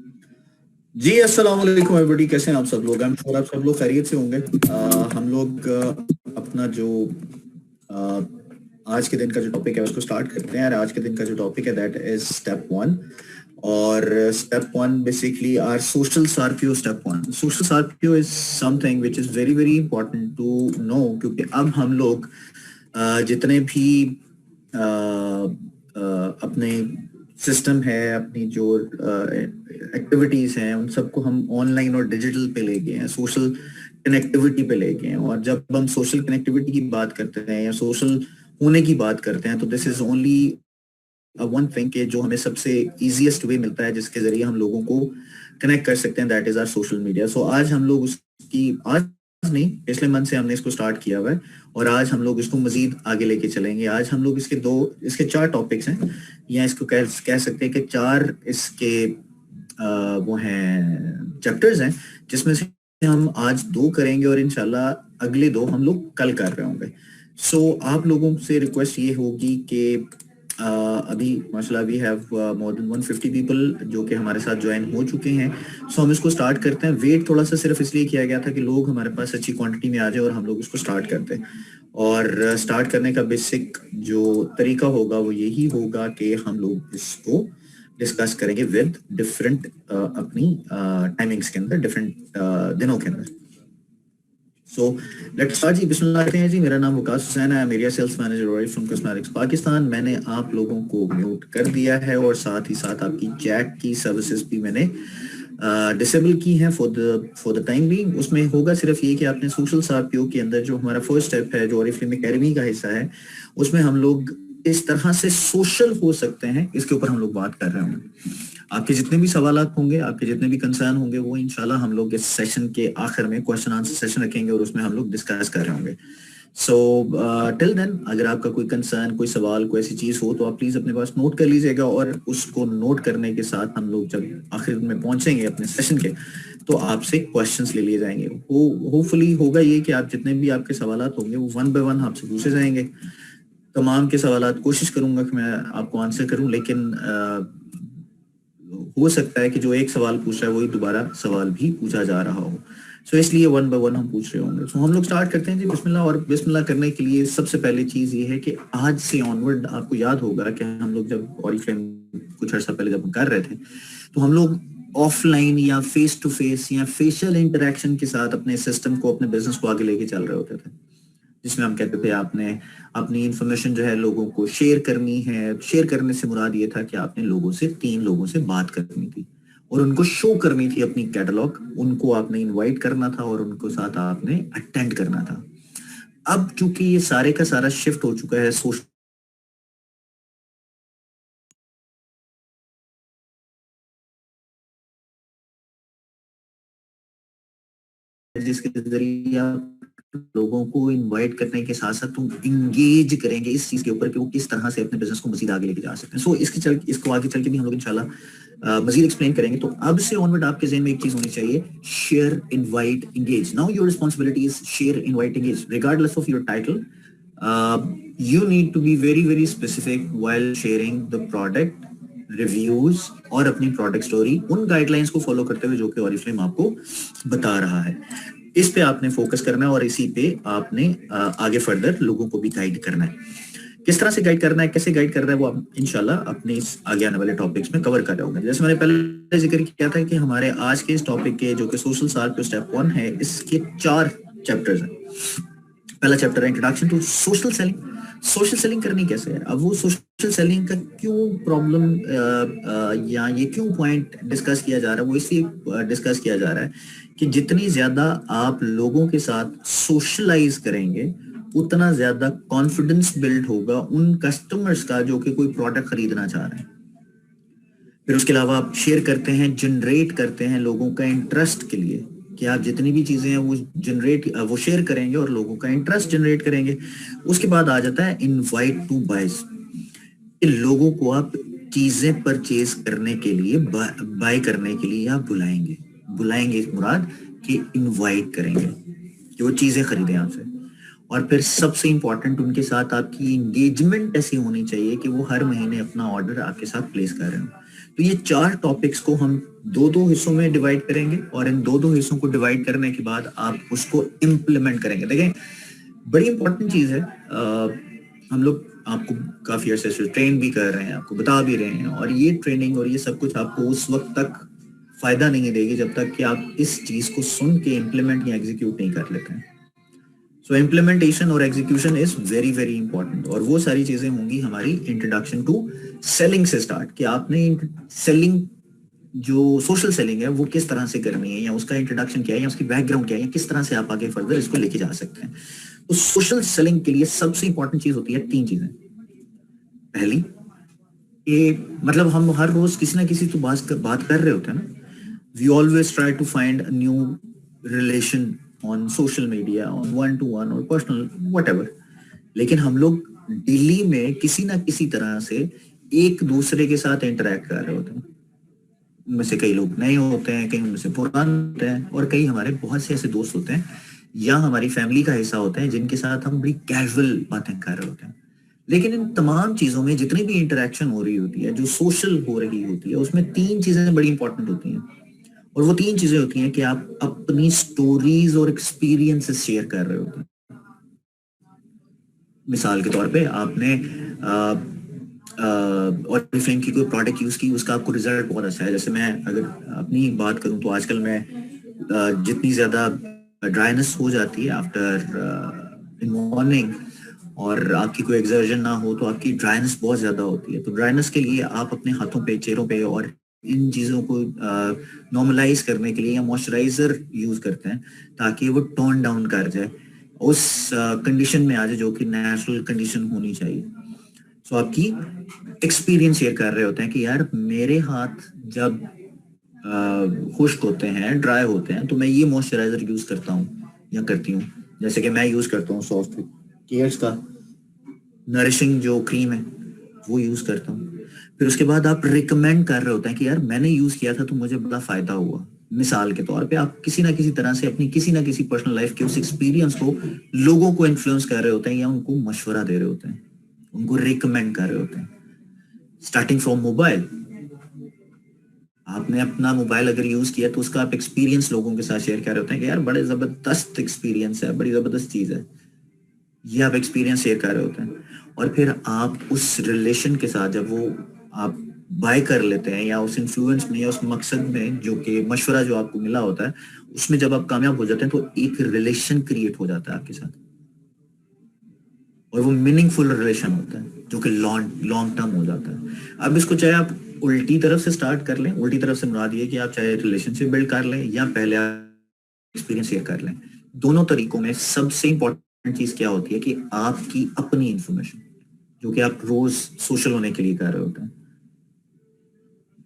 जी अस्सलाम वालेकुम एवरीबॉडी, कैसे हैं आप सब लोग? आई एम श्योर आप सब लोग खैरियत से होंगे। हम लोग अपना जो अ, आज के दिन का जो टॉपिक है उसको स्टार्ट करते हैं। और आज के दिन का जो टॉपिक है दैट इज स्टेप वन। और step one basically our social सार्पियो। स्टेप वन, सोशल सार्पियो is something which is very very important to know, क्योंकि अब हम लोग जितने भी अपने सिस्टम है, अपनी जो एक्टिविटीज हैं, उन सबको हम ऑनलाइन और डिजिटल पे ले गए हैं, सोशल कनेक्टिविटी पे ले गए हैं। और जब हम सोशल कनेक्टिविटी की बात करते हैं या सोशल होने की बात करते हैं, तो this is only one thing के जो हमें सबसे इजीएस्ट वे मिलता है जिसके जरिए हम लोगों को कनेक्ट कर सकते हैं, that is our social media. So आज हम लोग उसकी, आज नहीं पिछले मंथ से हमने इसको स्टार्ट किया हुआ है और आज हम लोग इसको मजीद आगे लेके चलेंगे। आज हम लोग इसके चार टॉपिक्स हैं, या इसको कह सकते हैं कि चार इसके वो हैं चैप्टर्स हैं, जिसमें से हम आज दो करेंगे और इंशाल्लाह अगले दो हम लोग कल कर रहे होंगे। सो आप लोगों से रिक्वेस्ट ये होगी कि अभी माशाल्लाह we have more than 150 people जो कि हमारे साथ ज्वाइन हो चुके हैं। सो हम इसको स्टार्ट करते हैं। वेट थोड़ा सा सिर्फ इसलिए किया गया था कि लोग हमारे पास अच्छी क्वांटिटी में आ जाए और हम लोग इसको स्टार्ट करते हैं। और स्टार्ट करने का बेसिक जो तरीका होगा वो यही होगा कि हम लोग इसको डिस्कस करेंगे विद डिफरेंट अपनी टाइमिंग्स के अंदर, डिफरेंट दिनों के अंदर। सो लेट्स स्टार्ट जी, बिस्मिल्लाह करते हैं जी। मेरा नाम वकास हुसैन है, मेरिया sales manager from cosmetics Pakistan. मैंने आप लोगों को म्यूट कर दिया है और साथ ही साथ आपकी चैट की सर्विसेज भी मैंने डिसेबल की हैं फॉर द टाइम बीइंग। उसमें होगा सिर्फ ये कि आपने सोशल सार्पियो के अंदर जो हमारा फर्स्ट स्टेप है, जो ओरिफ्लेम एकेडमी का हिस्सा है, उसमें हम लोग इस तरह से सोशल हो सकते हैं, इसके ऊपर हम लोग बात कर रहे होंगे। आपके जितने भी सवाल होंगे, आपके जितने भी कंसर्न होंगे, वो इंशाल्लाह हम लोग इस सेशन के आखिर में क्वेश्चन आंसर सेशन रखेंगे और उसमें हम लोग डिस्कस कर रहे होंगे। सो टिल देन अगर आपका कोई कंसर्न, कोई सवाल, कोई ऐसी चीज हो तो आप प्लीज अपने पास नोट कर लीजिएगा। और उसको नोट करने के साथ हम लोग जब आखिर में पहुंचेंगे अपने सेशन के, तो आपसे क्वेश्चंस ले लिए जाएंगे। होपफुली होगा ये कि आप जितने भी आपके सवाल होंगे वो वन बाय वन आपसे पूछे जाएंगे। तमाम के सवाल कोशिश करूंगा कि मैं आपको आंसर करूं, लेकिन हो सकता है कि जो एक सवाल पूछ रहा है वही दोबारा सवाल भी पूछा जा रहा हो। सो इसलिए वन बाय वन हम पूछ रहे होंगे। सो हम लोग स्टार्ट करते हैं जी, बिस्मिल्लाह। और बिस्मिल्लाह करने के लिए सबसे पहले चीज ये है कि आज से ऑनवर्ड आपको याद होगा कि हम लोग जब ऑरिफ्लेम कुछ अर्सा पहले जब कर रहे थे, तो हम लोग ऑफलाइन या फेस टू फेस या फेशियल इंटरेक्शन के साथ अपने सिस्टम को, अपने बिजनेस को आगे लेके चल रहे होते थे, जिसमें हम कहते थे आपने अपनी इंफॉर्मेशन जो है लोगों को शेयर करनी है। शेयर करने से मुराद ये था कि आपने लोगों से, 3 लोगों से बात करनी थी और उनको शो करनी थी अपनी कैटलॉग, उनको आपने इनवाइट करना था और उनको साथ आपने अटेंड करना था। अब चूंकि ये सारे का सारा शिफ्ट हो चुका है सोशल, जिसके जरिए आप लोगों को इनवाइट करने के साथ साथ तुम इंगेज करेंगे इस चीज के ऊपर कि वो किस तरह से अपने बिजनेस को मजीद आगे लेके जा सकते हैं। सो इसको आगे चल के भी हम लोग इंशाल्लाह मजीद एक्सप्लेन करेंगे। तो अब से ऑनवर्ड आपके जहन में एक चीज होनी चाहिए, share, invite, engage. Now your responsibility is share, invite, engage regardless of your title. You need to be very very specific while sharing the product reviews और अपनी प्रोडक्ट स्टोरी, उन गाइडलाइंस को फॉलो करते हुए जो कि ओरिफ्लेम आपको बता रहा है। इस पे आपने फोकस करना है और इसी पे आपने आगे फर्दर लोगों को भी गाइड करना है। किस तरह से गाइड करना है, कैसे गाइड करना है, वो आप इंशाल्लाह अपने इस आगे आने वाले टॉपिक्स में कवर कर रहे होंगे। जैसे मैंने पहले जिक्र किया था कि हमारे आज के इस टॉपिक के जो कि सोशल सार्पियो स्टेप 1 है, इसके 4 चैप्टर्स हैं। पहला चैप्टर है introduction to social selling. Social selling करनी कैसे है, अब वो सोशल सेलिंग का क्यों प्रॉब्लम या ये क्यों पॉइंट डिस्कस किया जा रहा है, वो इसलिए डिस्कस किया जा रहा है कि जितनी ज्यादा आप लोगों के साथ सोशलाइज करेंगे, उतना ज्यादा कॉन्फिडेंस बिल्ड होगा उन कस्टमर्स का जो कि कोई प्रोडक्ट खरीदना चाह रहे हैं। फिर उसके अलावा आप शेयर करते हैं, जनरेट करते हैं लोगों का इंटरेस्ट के लिए कि आप जितनी भी चीजें हैं वो शेयर करेंगे और लोगों का इंटरेस्ट जनरेट करेंगे। उसके बाद आ जाता है इनवाइट टू बाइज, लोगों को आप चीजें परचेज करने के लिए, बाय करने के लिए आप बुलाएंगे मुराद कि इनवाइट करेंगे कि वो चीजें खरीदें आपसे। और फिर सबसे इंपॉर्टेंट उनके साथ आपकी एंगेजमेंट ऐसी होनी चाहिए कि वो हर महीने अपना ऑर्डर आपके साथ प्लेस कर रहे हो। तो ये 4 टॉपिक्स को हम दो दो हिस्सों में डिवाइड करेंगे और इन दो दो हिस्सों को डिवाइड करने के बाद आप उसको इम्प्लीमेंट करेंगे। देखें, बड़ी इंपॉर्टेंट चीज है, हम लोग आपको काफी अर्से से ट्रेन भी कर रहे हैं, आपको बता भी रहे हैं, और ये ट्रेनिंग और ये सब कुछ आपको उस वक्त तक फायदा नहीं देगी जब तक कि आप इस चीज को सुन के इम्प्लीमेंट या एग्जीक्यूट नहीं कर लेते हैं। सो इम्प्लीमेंटेशन और execution is very very important, और वो सारी चीजें होंगी हमारी इंट्रोडक्शन टू सेलिंग से स्टार्ट, कि आपने सेलिंग जो सोशल सेलिंग है वो किस तरह से करनी है, या उसका इंट्रोडक्शन क्या है, या उसकी बैकग्राउंड क्या है, या किस तरह से आप आगे फर्दर इसको लेके जा सकते हैं। तो सोशल सेलिंग के लिए सबसे इंपॉर्टेंट चीज होती है 3 चीजें। पहली, ये मतलब हम हर रोज किसी ना किसी तो बात कर रहे होते हैं ना, we always try to find a new relation on social media, on one to one और पर्सनल व्हाटएवर, लेकिन हम लोग डेली में किसी ना किसी तरह से एक दूसरे के साथ इंटरेक्ट कर रहे होते हैं। उनमें से कई लोग नए होते हैं, कई उनमें से पुराने होते हैं, और कई हमारे बहुत से ऐसे दोस्त होते हैं या हमारी फैमिली का हिस्सा होते हैं जिनके साथ हम बड़ी कैजुअल बातें कर रहे होते हैं। लेकिन इन तमाम चीजों में जितनी भी इंटरेक्शन हो रही होती है, जो सोशल हो रही होती है, उसमें 3 चीजें बड़ी इंपॉर्टेंट होती हैं, और वो 3 चीजें होती हैं कि आप अपनी स्टोरीज और एक्सपीरियंसेस शेयर कर रहे होते हैं। मिसाल के तौर पे आपने ऑरिफ्लेम की कोई प्रोडक्ट यूज की, उसका आपको रिजल्ट बहुत अच्छा है। जैसे मैं अगर अपनी बात करूं तो आजकल मैं जितनी ज्यादा ड्राइनेस हो जाती है आफ्टर इन मॉर्निंग, और आपकी कोई एक्सर्जन ना हो तो आपकी ड्राइनेस बहुत ज्यादा होती है। तो ड्राइनेस के लिए आप अपने हाथों पे, चेहरों पे और इन चीजों को नॉर्मलाइज करने के लिए या मॉइस्चराइजर यूज करते हैं ताकि वो टोन डाउन कर जाए, उस कंडीशन में आ जाए जो कि नेचुरल कंडीशन होनी चाहिए। सो आपकी एक्सपीरियंस शेयर कर रहे होते हैं कि यार मेरे हाथ जब खुश्क होते हैं, ड्राई होते हैं, तो मैं ये मॉइस्चराइजर यूज करता हूँ या करती हूँ। जैसे कि मैं यूज करता हूँ सॉफ्ट केयर्स का नरिशिंग जो क्रीम है वो यूज करता हूँ। फिर उसके बाद आप रिकमेंड कर रहे होते हैं कि यार मैंने यूज किया था तो मुझे बड़ा फायदा हुआ। मिसाल के तौर पे आप किसी ना किसी तरह से अपनी किसी ना किसी पर्सनल लाइफ के उस एक्सपीरियंस को लोगों को इन्फ्लुएंस कर रहे होते हैं, या उनको मशवरा दे रहे होते हैं, उनको रिकमेंड कर रहे होते हैं। स्टार्टिंग फ्रॉम मोबाइल, आपने अपना मोबाइल अगर यूज किया तो उसका आप एक्सपीरियंस लोगों के साथ शेयर कर रहे होते हैं कि यार बड़े जबरदस्त एक्सपीरियंस है, बड़ी जबरदस्त चीज है, ये आप एक्सपीरियंस शेयर कर रहे होते हैं। और फिर आप उस रिलेशन के साथ जब वो आप बाय कर लेते हैं, या उस इन्फ्लुएंस में या उस मकसद में जो कि मशवरा जो आपको मिला होता है उसमें जब आप कामयाब हो जाते हैं, तो एक रिलेशन क्रिएट हो जाता है आपके साथ, और वो मीनिंगफुल रिलेशन होता है जो कि लॉन्ग लॉन्ग टर्म हो जाता है। अब इसको चाहे आप उल्टी तरफ से स्टार्ट कर लें, उल्टी तरफ से मुराद ये कि आप चाहे रिलेशनशिप बिल्ड कर लें या पहले एक्सपीरियंस शेयर कर लें, दोनों तरीकों में सबसे इंपॉर्टेंट चीज क्या होती है कि आपकी अपनी इंफॉर्मेशन जो कि आप रोज सोशल होने के लिए कर रहे होते हैं,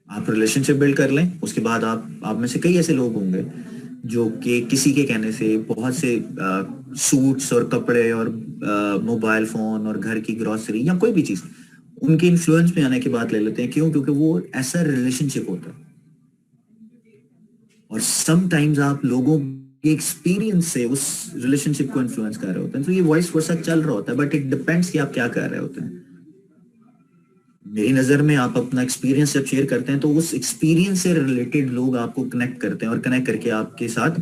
आप रिलेशनशिप बिल्ड कर लें। उसके बाद आप में से कई ऐसे लोग होंगे जो कि किसी के कहने से बहुत से सूट्स और कपड़े और मोबाइल फोन और घर की ग्रोसरी या कोई भी चीज उनके इन्फ्लुएंस में आने की बात ले लेते हैं। क्यों? क्योंकि वो ऐसा रिलेशनशिप होता है, और समटाइम्स आप लोगों के एक्सपीरियंस से उस रिलेशनशिप को इन्फ्लुएंस कर रहे होते हैं। तो ये वॉइस वर्सा चल रहा होता है, बट इट डिपेंड्स कि आप क्या कर रहे होते हैं। मेरी नजर में आप अपना एक्सपीरियंस जब शेयर करते हैं तो उस एक्सपीरियंस से रिलेटेड लोग आपको कनेक्ट करते हैं, और कनेक्ट करके आपके साथ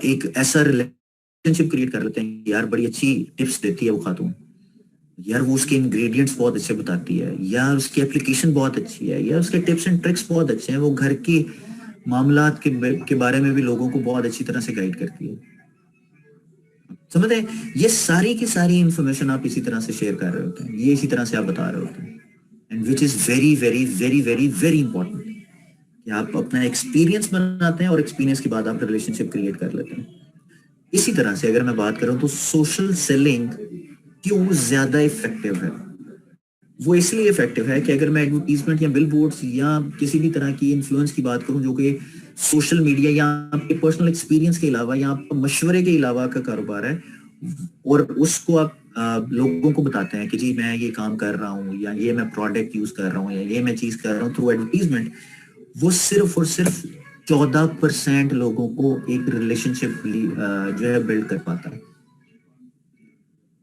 एक ऐसा रिलेशनशिप क्रिएट कर लेते हैं। यार बड़ी अच्छी टिप्स देती है वो खातून, यार वो उसके इंग्रेडिएंट्स बहुत अच्छे बताती है, यार उसकी एप्लीकेशन बहुत अच्छी है, यार उसके टिप्स एंड ट्रिक्स बहुत अच्छे हैं, वो घर के मामलात के बारे में भी लोगों को बहुत अच्छी तरह से गाइड करती है। समझते हैं? ये सारी की सारी इंफॉर्मेशन आप इसी तरह से शेयर कर रहे होते हैं, ये इसी तरह से आप बता रहे होते हैं, and which is very very very very very important कि आप अपना एक्सपीरियंस बनाते हैं और एक्सपीरियंस के बाद आप रिलेशनशिप क्रिएट कर लेते हैं। इसी तरह से अगर मैं बात करूं तो सोशल सेलिंग क्यों ज्यादा इफेक्टिव है? वो इसलिए इफेक्टिव है कि अगर मैं एडवर्टीजमेंट या बिलबोर्ड्स या किसी भी तरह की इन्फ्लुएंस की बात करूं जो कि सोशल मीडिया या आपके पर्सनल एक्सपीरियंस के अलावा या आप मशवरे के अलावा का कारोबार है, और उसको आप लोगों को बताते हैं कि जी मैं ये काम कर रहा हूँ, या ये मैं प्रोडक्ट यूज कर रहा हूँ, या ये मैं चीज कर रहा हूँ थ्रू एडवर्टीजमेंट, वो सिर्फ और सिर्फ 14% लोगों को एक रिलेशनशिप जो है बिल्ड कर पाता है।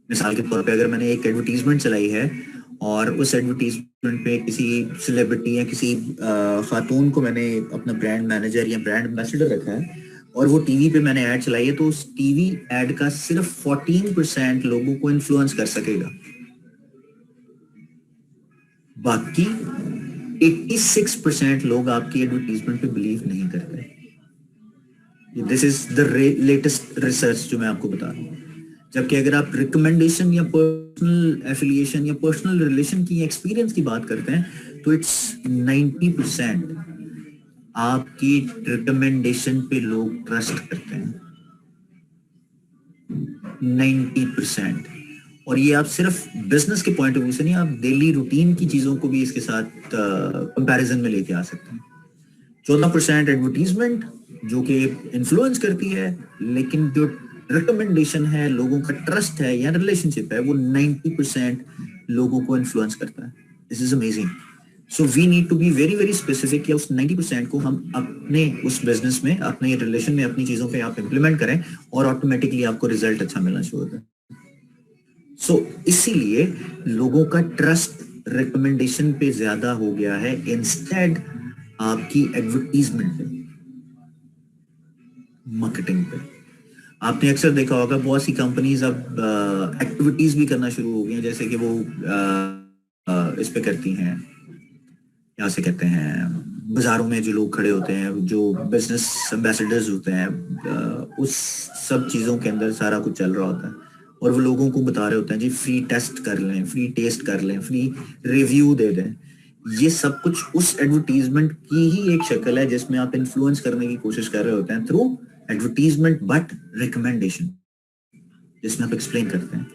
मिसाल के तौर पे अगर मैंने एक एडवर्टीजमेंट चलाई है और उस एडवर्टीजमेंट पे किसी सेलिब्रिटी या किसी खातून को मैंने अपना ब्रांड मैनेजर या ब्रांड एम्बेसडर रखा है और वो टीवी पे मैंने ऐड चलाई है, तो उस टीवी ऐड का सिर्फ 14% लोगों को इन्फ्लुएंस कर सकेगा, बाकी 86% लोग आपकी एडवर्टीजमेंट पे बिलीव नहीं करते। This is the latest research जो मैं आपको बता रहा हूँ। जबकि अगर आप रिकमेंडेशन या पर्सनल एफिलिएशन या पर्सनल रिलेशन की एक्सपीरियंस की बात करते हैं तो इट्स 90% आपकी रिकमेंडेशन पे लोग ट्रस्ट करते हैं, 90%। और ये आप सिर्फ बिजनेस के पॉइंट ऑफ व्यू से नहीं, आप डेली रूटीन की चीजों को भी इसके साथ कंपैरिजन में लेके आ सकते हैं। 14% एडवर्टीजमेंट जो कि इन्फ्लुएंस करती है, लेकिन जो रिकमेंडेशन है, लोगों का ट्रस्ट है या रिलेशनशिप है, वो 90% लोगों को इन्फ्लुएंस करता है। This is amazing. So we need to be very very specific कि उस 90% को हम अपने उस बिजनेस में, अपने रिलेशन में, अपनी चीजों पे आप इम्प्लीमेंट करें और ऑटोमेटिकली आपको रिजल्ट अच्छा मिलना शुरू होता है। सो इसीलिए लोगों का ट्रस्ट रिकमेंडेशन पे ज्यादा हो गया है इंस्टेड आपकी एडवर्टीजमेंट पे, मार्केटिंग पे। आपने अक्सर देखा होगा बहुत सी कंपनीज अब एक्टिविटीज भी करना शुरू हो गई हैं, जैसे कि वो इस पे करती हैं, क्या से कहते हैं, बाजारों में जो लोग खड़े होते हैं, जो बिजनेस एम्बेसडर्स होते हैं, उस सब चीज़ों के अंदर सारा कुछ चल रहा होता है और वो लोगों को बता रहे होते हैं जी फ्री टेस्ट कर लें, फ्री टेस्ट कर लें, फ्री रिव्यू दे दें। ये सब कुछ उस एडवर्टीजमेंट की ही एक शक्ल है जिसमें आप इन्फ्लुएंस करने की कोशिश कर रहे होते हैं थ्रू एडवर्टीजमेंट बट रिकमेंडेशन, जिसमें आप एक्सप्लेन करते हैं।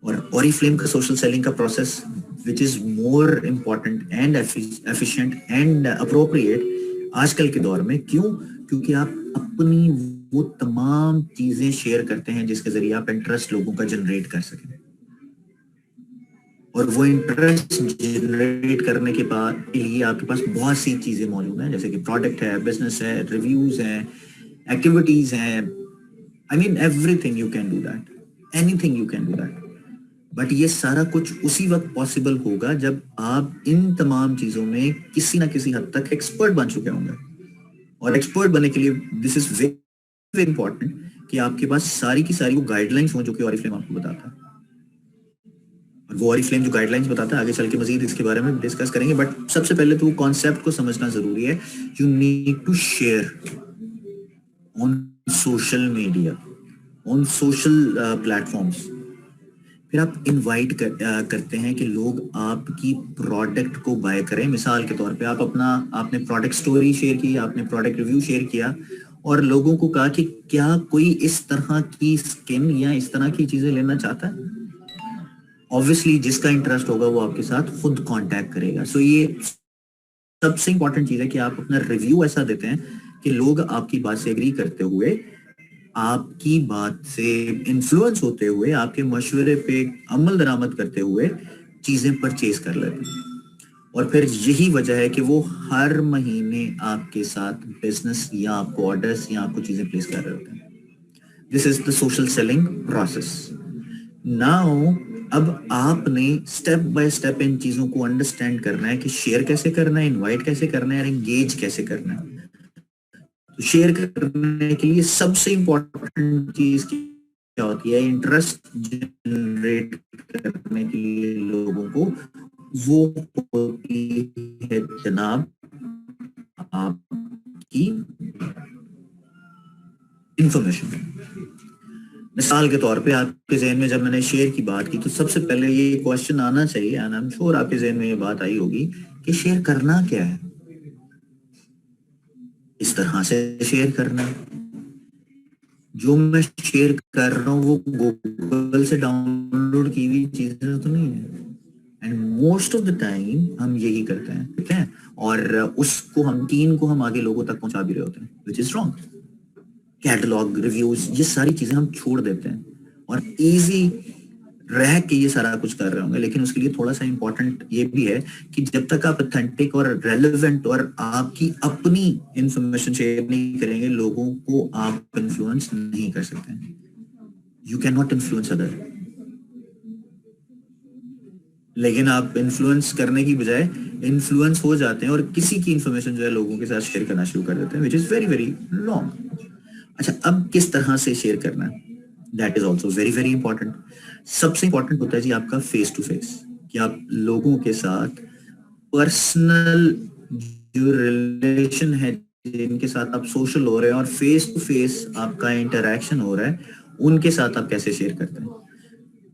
और ऑरिफ्लेम का सोशल सेलिंग का process which is more important and efficient and appropriate आजकल के दौर में। क्यों? क्योंकि आप अपनी वो तमाम चीजें शेयर करते हैं जिसके जरिए आप इंटरेस्ट लोगों का जनरेट कर सकें, और वो इंटरेस्ट जनरेट करने के बाद के लिए आपके पास बहुत सी चीजें मौजूद हैं, जैसे कि प्रोडक्ट है, बिजनेस है, रिव्यूज हैं, एक्टिविटीज हैं, I mean everything you can do that, anything you can do that. But ये सारा कुछ उसी वक्त पॉसिबल होगा जब आप इन तमाम चीजों में किसी ना किसी हद तक एक्सपर्ट बन चुके होंगे। और एक्सपर्ट बनने के लिए दिस इज वेरी इंपॉर्टेंट कि आपके पास सारी की सारी वो गाइडलाइंस हो जो कि ऑरिफ्लेम आपको बताता है। और वो ऑरिफ्लेम जो गाइडलाइंस बताता है, आगे चल के मजीद इसके बारे में डिस्कस करेंगे, बट सबसे पहले तो वो कॉन्सेप्ट को समझना जरूरी है। You need to share on social media, on social platforms. फिर आप इनवाइट करते हैं कि लोग आपकी प्रोडक्ट को बाय करें। मिसाल के तौर पे आपने प्रोडक्ट स्टोरी शेयर की, आपने प्रोडक्ट रिव्यू शेयर किया और लोगों को कहा कि क्या कोई इस तरह की स्किन या इस तरह की चीजें लेना चाहता है। ऑब्वियसली जिसका इंटरेस्ट होगा वो आपके साथ खुद कांटेक्ट करेगा। सो ये सबसे इंपॉर्टेंट चीज है कि आप अपना रिव्यू ऐसा देते हैं कि लोग आपकी बात से एग्री करते हुए, आपकी बात से इन्फ्लुएंस होते हुए, आपके मशवरे पे अमल दरामद करते हुए चीजें परचेज कर लेते हैं। और फिर यही वजह है कि वो हर महीने आपके साथ बिजनेस या आपको ऑर्डर्स या आपको चीजें प्लेस कर रहे होते हैं। This is the social selling process. Now अब आपने स्टेप बाय स्टेप इन चीजों को अंडरस्टैंड करना है कि शेयर कैसे करना है, इनवाइट कैसे करना है और एंगेज कैसे करना है। तो शेयर करने के लिए सबसे इंपॉर्टेंट चीज क्या होती है? इंटरेस्ट जनरेट करने के लिए लोगों को वो होती है जनाब आपकी इंफॉर्मेशन। मिसाल के तौर पे आपके जहन में जब मैंने शेयर की बात की तो सबसे पहले ये क्वेश्चन आना चाहिए, एंड आई एम श्योर आपके जहन में ये बात आई होगी कि शेयर करना क्या है। इस तरह से शेयर करना है, जो मैं शेयर कर रहा हूँ वो गूगल से डाउनलोड की हुई चीजें तो नहीं है। And most of the time हम यही करते हैं, ठीक है, और उसको हम टीम को हम आगे लोगों तक पहुंचा भी रहे होते हैं, which is wrong. Catalogue, reviews, ये सारी चीजें हम छोड़ देते हैं और इजी रह के ये सारा कुछ कर रहे होंगे। लेकिन उसके लिए थोड़ा सा इंपॉर्टेंट ये भी है कि जब तक आप ऑथेंटिक और रेलेवेंट और आपकी अपनी इंफॉर्मेशन शेयर नहीं करेंगे, लोगों को आप इन्फ्लुएंस नहीं कर सकते। You can not influence other. लेकिन आप इन्फ्लुएंस करने की बजाय इन्फ्लुएंस हो जाते हैं और किसी की इन्फॉर्मेशन जो है लोगों के साथ शेयर करना शुरू कर देते हैं, विच इज वेरी वेरी रॉन्ग। अच्छा, अब किस तरह से शेयर करना है, that is also very very important. सबसे इंपॉर्टेंट होता है जी आपका फेस टू फेस, कि आप लोगों के साथ पर्सनल जो रिलेशन है, जिनके साथ आप सोशल हो रहे हैं और फेस टू फेस आपका इंटरेक्शन हो रहा है, उनके साथ आप कैसे शेयर करते हैं,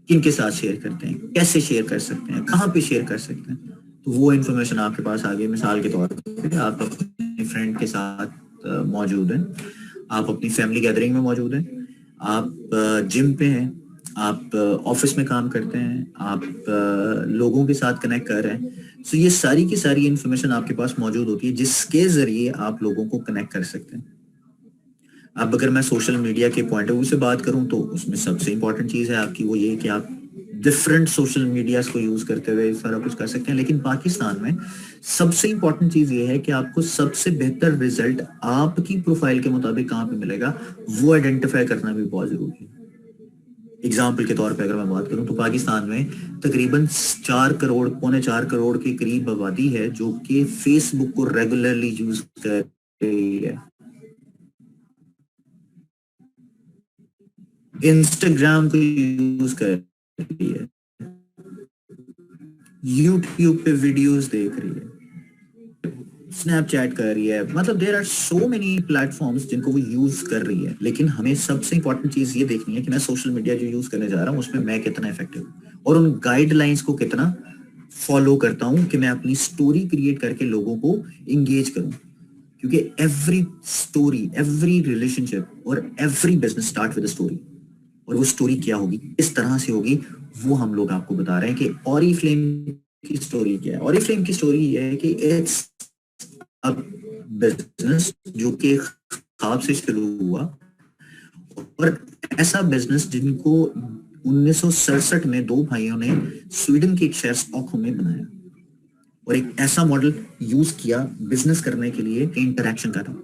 किनके साथ शेयर करते हैं, कैसे शेयर कर सकते हैं, कहाँ पे शेयर कर सकते हैं। तो वो इन्फॉर्मेशन आपके पास आ गई। मिसाल के तौर पे आप अपने फ्रेंड के साथ मौजूद हैं, आप अपनी फैमिली गैदरिंग में मौजूद हैं, आप जिम पे हैं, आप ऑफिस में काम करते हैं, आप लोगों के साथ कनेक्ट कर रहे हैं। सो ये सारी की सारी इन्फॉर्मेशन आपके पास मौजूद होती है, जिसके जरिए आप लोगों को कनेक्ट कर सकते हैं। अब अगर मैं सोशल मीडिया के पॉइंट ऑफ व्यू से बात करूं, तो उसमें सबसे इंपॉर्टेंट चीज है आपकी वो ये कि आप डिफरेंट सोशल मीडियाज को यूज करते हुए सारा कुछ कर सकते हैं। लेकिन पाकिस्तान में सबसे इंपॉर्टेंट चीज ये है कि आपको सबसे बेहतर रिजल्ट आपकी प्रोफाइल के मुताबिक कहाँ पे मिलेगा, वो आइडेंटिफाई करना भी बहुत जरूरी है। एग्जाम्पल के तौर पे अगर मैं बात करूं, तो पाकिस्तान में तकरीबन 4 करोड़, 4.25 करोड़ के करीब आबादी है जो कि फेसबुक को रेगुलरली यूज कर रही है, इंस्टाग्राम को यूज कर रही है, यूट्यूब पे वीडियोस देख रही है, स्नैपचैट कर रही है। मतलब there are so many platforms जिनको वो यूज कर रही है। लेकिन हमें सबसे इंपॉर्टेंट चीज ये देखनी है कि मैं सोशल मीडिया जो यूज करने जा रहा हूँ उसमें मैं कितना इफेक्टिव हूँ और उन गाइडलाइंस को कितना फॉलो करता हूँ कि मैं अपनी स्टोरी क्रिएट करके लोगों को इंगेज करूँ। क्योंकि एवरी स्टोरी, एवरी रिलेशनशिप और every business start with story. और वो स्टोरी क्या होगी, किस तरह से होगी, वो हम लोग आपको बता रहे हैं कि ऑरिफ्लेम की स्टोरी क्या है। ऑरिफ्लेम की स्टोरी ये है कि इट्स अ बिजनेस जो कि ख्वाब से शुरू हुआ, और ऐसा बिजनेस जिनको 1967 में दो भाइयों ने स्वीडन के एक शहर स्टॉकहोम में बनाया और एक ऐसा मॉडल यूज किया बिजनेस करने के लिए, इंटरेक्शन का था।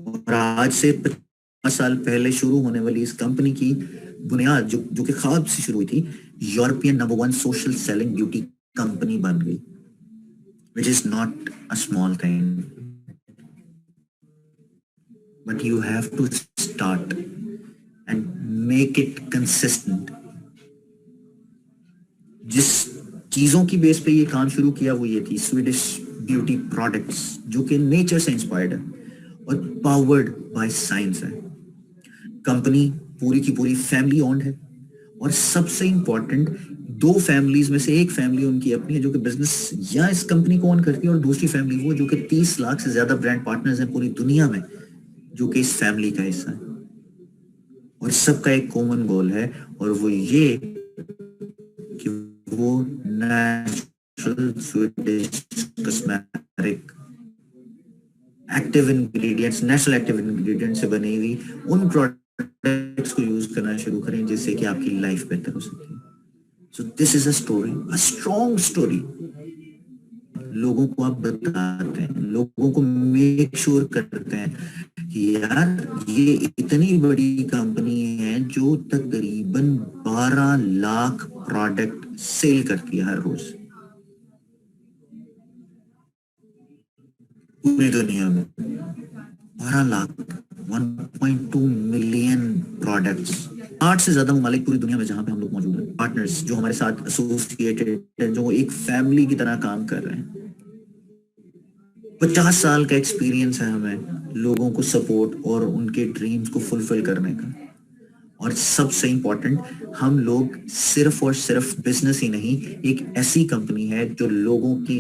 और आज से 50 साल पहले शुरू होने वाली इस कंपनी की बुनियाद जो जो कि ख्वाब से शुरू हुई थी, European number 1 social selling beauty company बन गई, which is not a small thing, but you have to start and make it consistent. जिस चीजों की बेस पे ये काम शुरू किया वो ये थी स्वीडिश ब्यूटी प्रोडक्ट्स, जो कि नेचर से इंस्पायर्ड है और पावर्ड बाय साइंस है। कंपनी पूरी की पूरी फैमिली ओन्ड है और सबसे इंपॉर्टेंट, दो फैमिलीज में से एक फैमिली उनकी अपनी है जो कि बिजनेस या इस कंपनी को ओन करती है, और दूसरी फैमिली वो जो कि 30 लाख से ज्यादा ब्रांड पार्टनर्स हैं पूरी दुनिया में जो कि इस फैमिली का हिस्सा है। और सबका एक कॉमन गोल है और वो ये कि वो natural Swedish cosmetic active ingredients, natural active ingredients से बनी हुई उन प्रोडक्ट्स को यूज करना शुरू करें जिससे कि आपकी लाइफ बेहतर हो सकती है। सो this is a story, a strong story. लोगों को आप बताते हैं, लोगों को मेक श्योर करते हैं कि यार ये इतनी बड़ी कंपनी है जो तकरीबन 12 लाख प्रोडक्ट सेल करती है हर रोज पूरी दुनिया में। 12 लाख, 1.2 मिलियन प्रोडक्ट्स, 8 से ज्यादा ममालिक पूरी दुनिया में जहां पे हम लोग मौजूद हैं, पार्टनर्स जो हमारे साथ एसोसिएटेड हैं, जो एक फैमिली की तरह काम कर रहे हैं। 50 साल का एक्सपीरियंस है हमें लोगों को सपोर्ट और उनके ड्रीम्स को फुलफिल करने का। और सबसे इंपॉर्टेंट, हम लोग सिर्फ और सिर्फ बिजनेस ही नहीं, एक ऐसी कंपनी है जो लोगों की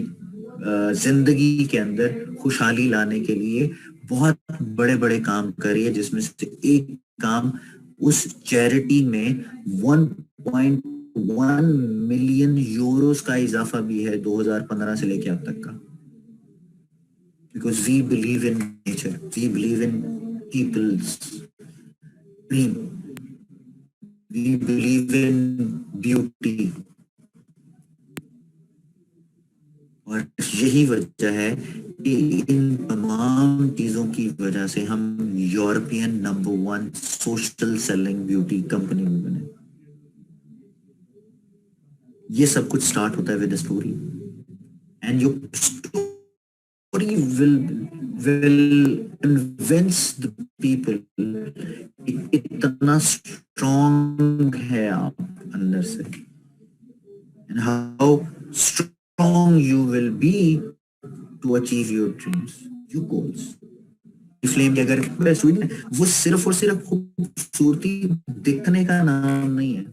जिंदगी के अंदर खुशहाली लाने के लिए बहुत बड़े बड़े काम कर रही है, जिसमें से एक काम उस चैरिटी में 1.1 मिलियन यूरोस का इजाफा भी है 2015 से लेकर अब तक का। Because we believe in nature, we believe in people's dream, we believe in beauty। और यही वजह है कि इन तमाम चीजों की वजह से हम European number 1 social selling beauty company में बने। ये सब कुछ स्टार्ट होता है with story, and your story will convince the people इतना स्ट्रॉन्ग है आप अंदर से, and how strong you will be to achieve your dreams, your goals. फ्लेम की अगर वो सिर्फ और सिर्फ खूबसूरती दिखने का नाम नहीं है,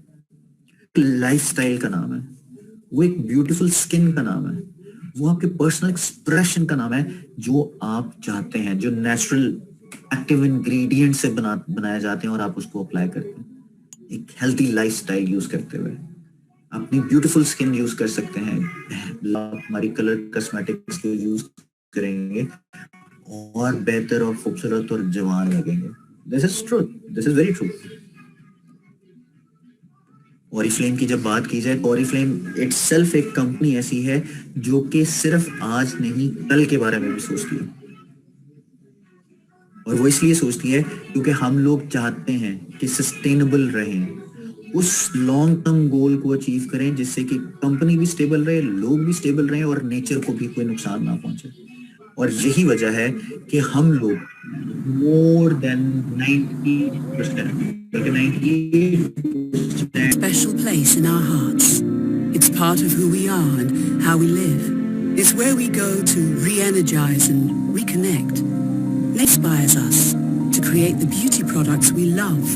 लाइफस्टाइल का नाम है, वो एक ब्यूटीफुल स्किन का नाम है, वो आपके पर्सनल एक्सप्रेशन का नाम है, जो आप चाहते हैं, जो नेचुरल एक्टिव इंग्रेडिएंट से बनाए जाते हैं और आप उसको अप्लाई करते हैं एक हेल्थी लाइफस्टाइल यूज करते हुए। अपनी ब्यूटीफुल स्किन यूज कर सकते हैं, हमारी कलर कॉस्मेटिक्स को यूज करेंगे और बेहतर और खूबसूरत और जवान लगेंगे। This is true, this is very true. Oriflame की जब बात की जाए, ऑरिफ्लेम इटसेल्फ एक कंपनी ऐसी है जो कि सिर्फ आज नहीं कल के बारे में भी सोचती है, और वो इसलिए सोचती है क्योंकि हम लोग चाहते हैं कि सस्टेनेबल रहें, उस लॉन्ग टर्म गोल को अचीव करें जिससे कि कंपनी भी स्टेबल रहे, लोग भी स्टेबल रहें और नेचर को भी कोई नुकसान ना पहुंचे। और यही वजह है कि हम लोग मोर देन 90%, बल्कि 98% special place in our hearts. It's part of who we are and how we live. It's where we go to re-energize and reconnect. It inspires us to create the beauty products we love.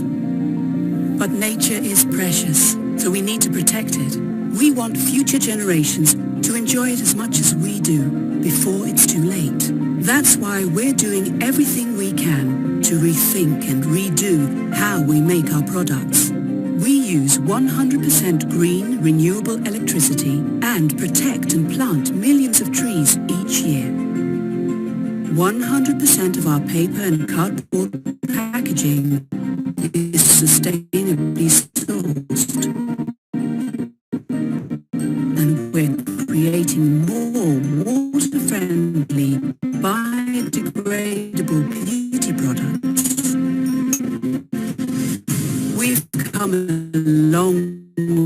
But nature is precious, so we need to protect it. We want future generations to enjoy it as much as we do before it's too late. That's why we're doing everything we can to rethink and redo how we make our products. We use 100% green, renewable electricity and protect and plant millions of trees each year. 100% of our paper and cardboard packaging is sustainably sourced. And we're creating more water-friendly, biodegradable beauty products. We've come a long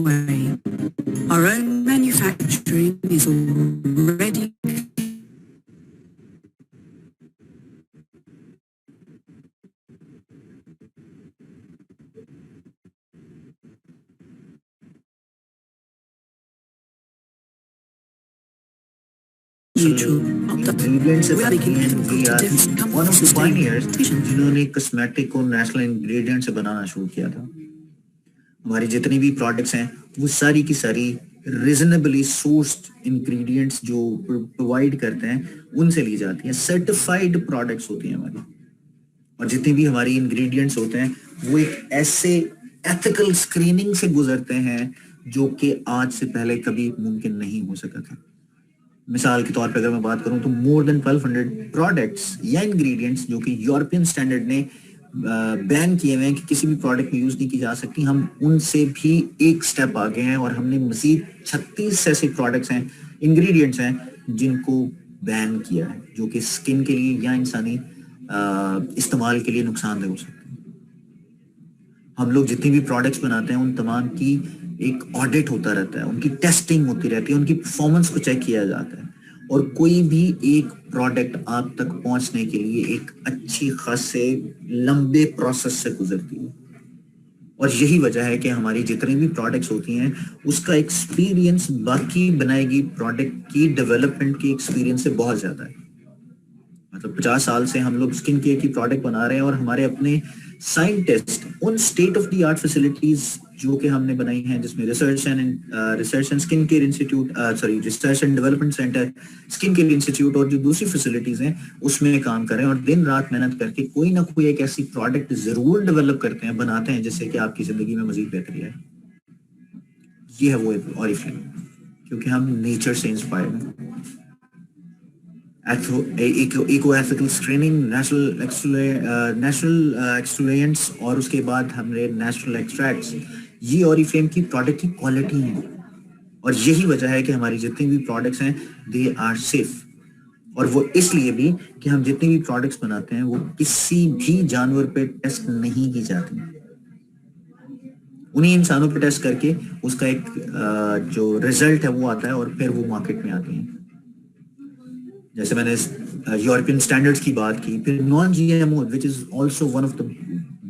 way. Our own manufacturing is already neutral. Ingredients से बनती हैं, we are one of the pioneers जिन्होंने cosmetic को national ingredient से बनाना शुरू किया था। हमारी जितनी भी प्रोडक्ट्स हैं वो सारी की सारी रीजनेबली सोर्स्ड इंग्रेडिएंट्स जो प्रोवाइड करते हैं उनसे ली जाती हैं, सर्टिफाइड प्रोडक्ट्स होती हैं हमारी, और जितनी भी हमारी इंग्रेडिएंट्स होते हैं वो एक ऐसे एथिकल स्क्रीनिंग से गुजरते हैं जो कि आज से पहले कभी मुमकिन नहीं हो सका था। मिसाल के तौर पर अगर मैं बात करूं तो मोर देन 1200 प्रोडक्ट्स या इंग्रेडिएंट्स जो कि यूरोपियन स्टैंडर्ड ने बैन किए हुए हैं कि किसी भी प्रोडक्ट में यूज नहीं की जा सकती, हम उनसे भी एक स्टेप आगे हैं और हमने मजीद 36 ऐसे प्रोडक्ट्स हैं, इंग्रेडिएंट्स हैं जिनको बैन किया है, जो कि स्किन के लिए या इंसानी इस्तेमाल के लिए नुकसानदेह हो सकते हैं। हम लोग जितनी भी प्रोडक्ट्स बनाते हैं उन तमाम की एक ऑडिट होता रहता है, उनकी टेस्टिंग होती रहती है, उनकी परफॉर्मेंस को चेक किया जाता है, और कोई भी एक प्रोडक्ट आप तक पहुंचने के लिए एक अच्छी खासे लंबे प्रोसेस से गुजरती है। और यही वजह है कि हमारी जितनी भी प्रोडक्ट्स होती हैं उसका एक्सपीरियंस बाकी बनाएगी प्रोडक्ट की डेवलपमेंट के एक्सपीरियंस से बहुत ज्यादा है। मतलब 50 साल से हम लोग स्किन केयर की प्रोडक्ट बना रहे हैं और हमारे अपने साइंटिस्ट उन state of the art facilities जो कि हमने बनाई हैं, जिसमें research and skin care institute, research and development centre, skin care institute और जो दूसरी फैसिलिटीज हैं उसमें काम कर रहे हैं और दिन रात मेहनत करके कोई ना कोई एक ऐसी प्रोडक्ट जरूर डेवलप करते हैं, बनाते हैं, जिससे कि आपकी जिंदगी में मजीद बेहतरी आए। ये है वो ऑरिफ्लेम, क्योंकि हम नेचर से इंस्पायर्ड हैं। इको एथिकल स्क्रीनिंग, नेचुरल एक्सट्रूएंट्स और उसके बाद हमने नेचुरल एक्सट्रैक्ट्स, ये ऑरिफ्लेम की प्रोडक्ट की क्वालिटी है। और यही वजह है कि हमारी जितनी भी प्रोडक्ट्स हैं दे आर सेफ, और वो इसलिए भी कि हम जितनी भी प्रोडक्ट्स बनाते हैं वो किसी भी जानवर पे टेस्ट नहीं की जाती। उन्हीं इंसानों पे टेस्ट करके उसका एक जो रिजल्ट है वो आता है और फिर वो मार्केट में आती हैं। जैसे मैंने यूरोपियन स्टैंडर्ड्स की बात की, फिर non GMO which is also one of the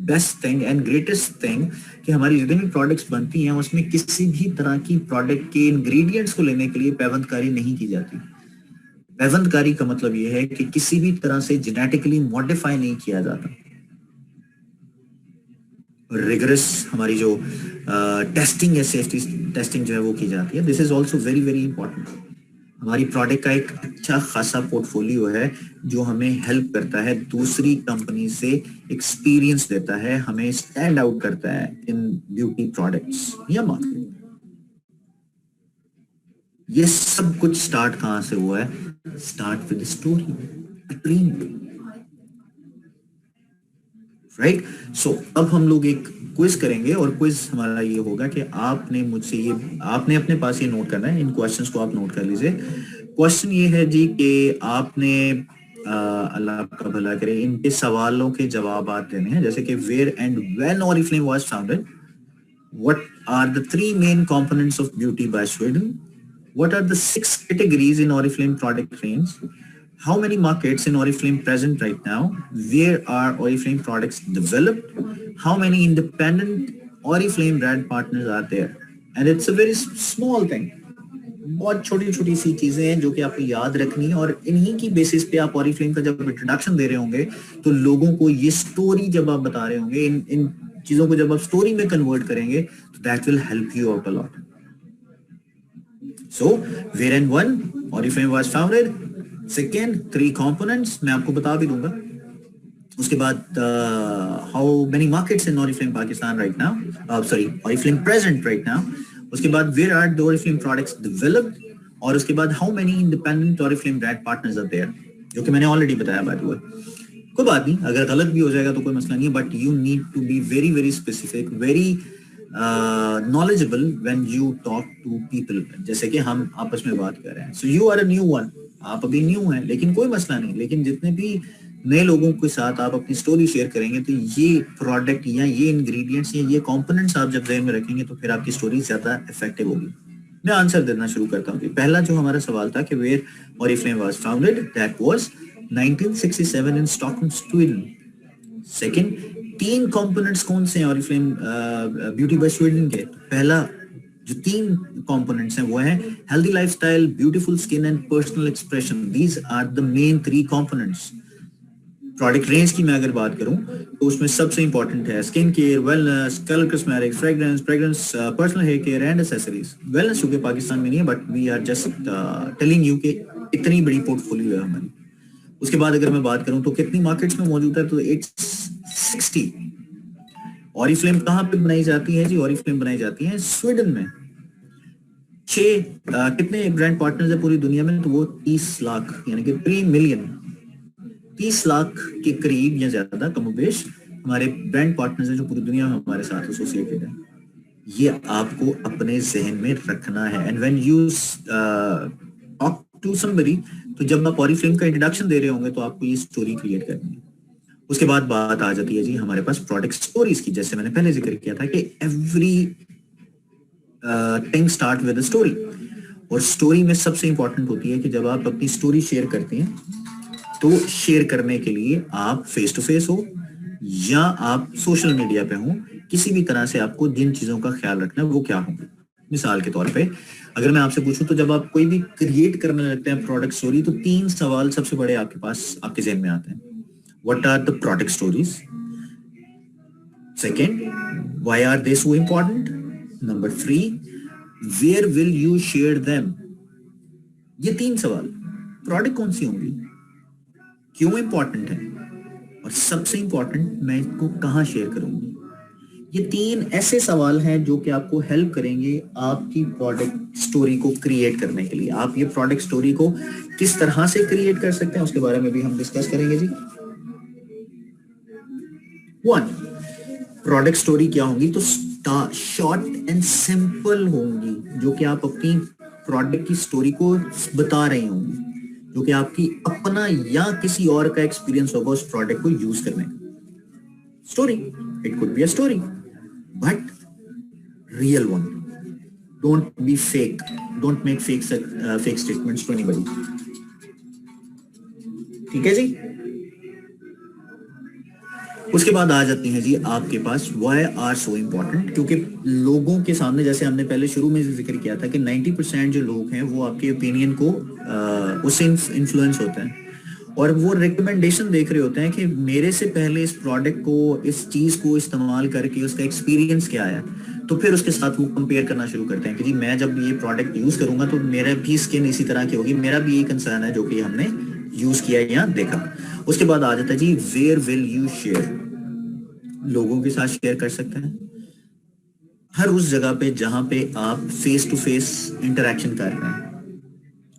best thing and greatest thing कि हमारी जितनी भी प्रोडक्ट्स बनती हैं उसमें किसी भी तरह की प्रोडक्ट के इंग्रेडिएंट्स को लेने के लिए पैबंदकारी नहीं की जाती। पैबंदकारी का मतलब ये है कि किसी भी तरह से जेनेटिकली मॉडिफाई नहीं किया जाता। रिगरस हमारी जो टेस्टिंग है, सेफ्टी टेस्टिंग जो है वो की जाती है। This is also very very important. हमारी प्रोडक्ट का एक अच्छा खासा पोर्टफोलियो है जो हमें हेल्प करता है, दूसरी कंपनी से एक्सपीरियंस देता है, हमें स्टैंड आउट करता है इन ब्यूटी प्रोडक्ट्स या मार्केट। ये सब कुछ स्टार्ट कहां से हुआ है? Start with story, dream, right? So अब हम लोग एक क्विज करेंगे और क्विज हमारा ये होगा कि आपने मुझसे ये, आपने अपने पास ये नोट करना है, इन क्वेश्चंस को आप नोट कर लीजिए। क्वेश्चन ये है जी कि आपने अल्लाह आपका भला करे, इनके सवालों के जवाब देने हैं, जैसे कि where and when Oriflame was founded, what are the 3 main components of beauty by Sweden, what are the 6 categories in Oriflame product range, how many markets in Oriflame present right now, where are Oriflame products developed, how many independent Oriflame brand partners are there, and it's a very small thing, बहुत छोटी छोटी सी चीजें हैं जो कि आपको याद रखनी है और इन्हीं की बेसिस पे आप Oriflame का जब इंट्रोडक्शन दे रहे होंगे तो लोगों को ये स्टोरी जब आप बता रहे होंगे, इन चीजों को जब आप स्टोरी में कन्वर्ट करेंगे तो that will help you out a lot. So where and when Oriflame was founded, second 3 components मैं आपको बता भी दूंगा। उसके बाद how many markets in Oriflame Pakistan right now, sorry Oriflame present right now. उसके बाद where are the Oriflame products developed, और उसके बाद how many independent Oriflame brand partners are there, जो कि मैंने ऑलरेडी बताया बाय द वे। कोई बात नहीं, अगर गलत भी हो जाएगा तो कोई मसला नहीं है, but you need to be very very specific, very knowledgeable when you talk to people, जैसे कि हम आपस में बात कर रहे हैं। So you are a new one, आप अभी न्यू हैं, लेकिन कोई मसला नहीं, लेकिन जितने भी नए लोगों के साथ आप अपनी स्टोरी शेयर करेंगे तो ये प्रोडक्ट या ये इंग्रेडिएंट्स या ये कंपोनेंट्स आप जब ध्यान में रखेंगे तो फिर आपकी स्टोरी ज्यादा इफेक्टिव होगी। मैं आंसर देना शुरू करता हूँ। पहला जो हमारा सवाल था कि where Oriflame was founded, that was 1967 in Stockholm, Sweden. Second, 3 components कौन से हैं ऑरिफ्लेम ब्यूटी बाय स्वीडन के? पहला जो 3 कंपोनेंट्स हैं वो हैं healthy lifestyle, beautiful skin and personal expression. These are the main 3 components. Product range की मैं अगर बात करूं तो उसमें सबसे इंपॉर्टेंट है skin care, wellness, colour cosmetics, fragrance, personal hair care and accessories. Wellness चूंकि पाकिस्तान में नहीं है, but we are just telling you कि इतनी बड़ी पोर्टफोलियो है हमारी। उसके बाद अगर मैं बात करूं तो कितनी मार्केट्स में मौजूद है, तो 60। ऑरिफ्लेम कहां पे बनाई जाती है जी? ऑरिफ्लेम बनाई जाती है स्वीडन में। 6 कितने ब्रांड पार्टनर्स है पूरी दुनिया में? तो वो 30 लाख, यानी कि 3 मिलियन, 30 लाख के करीब या ज्यादा कमोबेश हमारे ब्रांड पार्टनर्स हैं जो पूरी दुनिया में हमारे साथ एसोसिएटेड है। ये आपको अपने जहन में रखना है। And when you talk to somebody, तो जब आप ऑरिफ्लेम का इंट्रोडक्शन दे रहे होंगे तो आपको ये स्टोरी क्रिएट करनी है। उसके बाद बात आ जाती है जी हमारे पास प्रोडक्ट स्टोरीज की। जैसे मैंने पहले जिक्र किया था कि every thing start with a story, और स्टोरी में सबसे इंपॉर्टेंट होती है कि जब आप अपनी स्टोरी शेयर करते हैं तो शेयर करने के लिए आप फेस टू फेस हो या आप सोशल मीडिया पे हो, किसी भी तरह से आपको जिन चीजों का ख्याल रखना है वो क्या होंगे। मिसाल के तौर पे अगर मैं आपसे पूछूं तो जब आप कोई भी क्रिएट करने लगते हैं प्रोडक्ट स्टोरी, तो 3 सवाल सबसे बड़े आपके पास आपके जहन में आते हैं। What are the product stories? Second, why are they so important? Number 3, where will you share them? ये 3 सवाल, प्रोडक्ट कौन सी होंगी, क्यों इंपॉर्टेंट है, और सबसे इंपॉर्टेंट मैं इसको कहां शेयर करूंगी। ये 3 ऐसे सवाल हैं जो कि आपको हेल्प करेंगे आपकी प्रोडक्ट स्टोरी को क्रिएट करने के लिए। आप ये प्रोडक्ट स्टोरी को किस तरह से क्रिएट कर सकते हैं उसके बारे में भी हम डिस्कस करेंगे जी। 1, प्रोडक्ट स्टोरी क्या होंगी? तो शॉर्ट एंड सिंपल होंगी, जो कि आप अपनी प्रोडक्ट की स्टोरी को बता रही होंगी, जो कि आपकी अपना या किसी और का एक्सपीरियंस होगा उस प्रोडक्ट को यूज करने का। Story, it could be a story, but real one. Don't be fake. Don't make fake statements to anybody. ठीक है जी. उसके बाद आ जाते हैं जी आपके पास why are so important, क्योंकि लोगों के सामने, जैसे हमने पहले शुरू में जिक्र किया था कि 90% जो लोग हैं वो आपके ओपिनियन को उससे इन्फ्लुएंस होते हैं और वो रिकमेंडेशन देख रहे होते हैं कि मेरे से पहले इस प्रोडक्ट को, इस चीज को इस्तेमाल करके उसका एक्सपीरियंस क्या आया, तो फिर उसके साथ वो कंपेयर करना शुरू करते हैं कि जी मैं जब ये प्रोडक्ट यूज करूंगा तो मेरा भी स्किन इसी तरह की होगी, मेरा भी ये कंसर्न है जो कि हमने यूज किया या देखा. उसके बाद आ जाता है जी वेयर विल यू शेयर. लोगों के साथ शेयर कर सकते हैं हर उस जगह पे जहां पे आप फेस टू फेस इंटरेक्शन कर रहे हैं.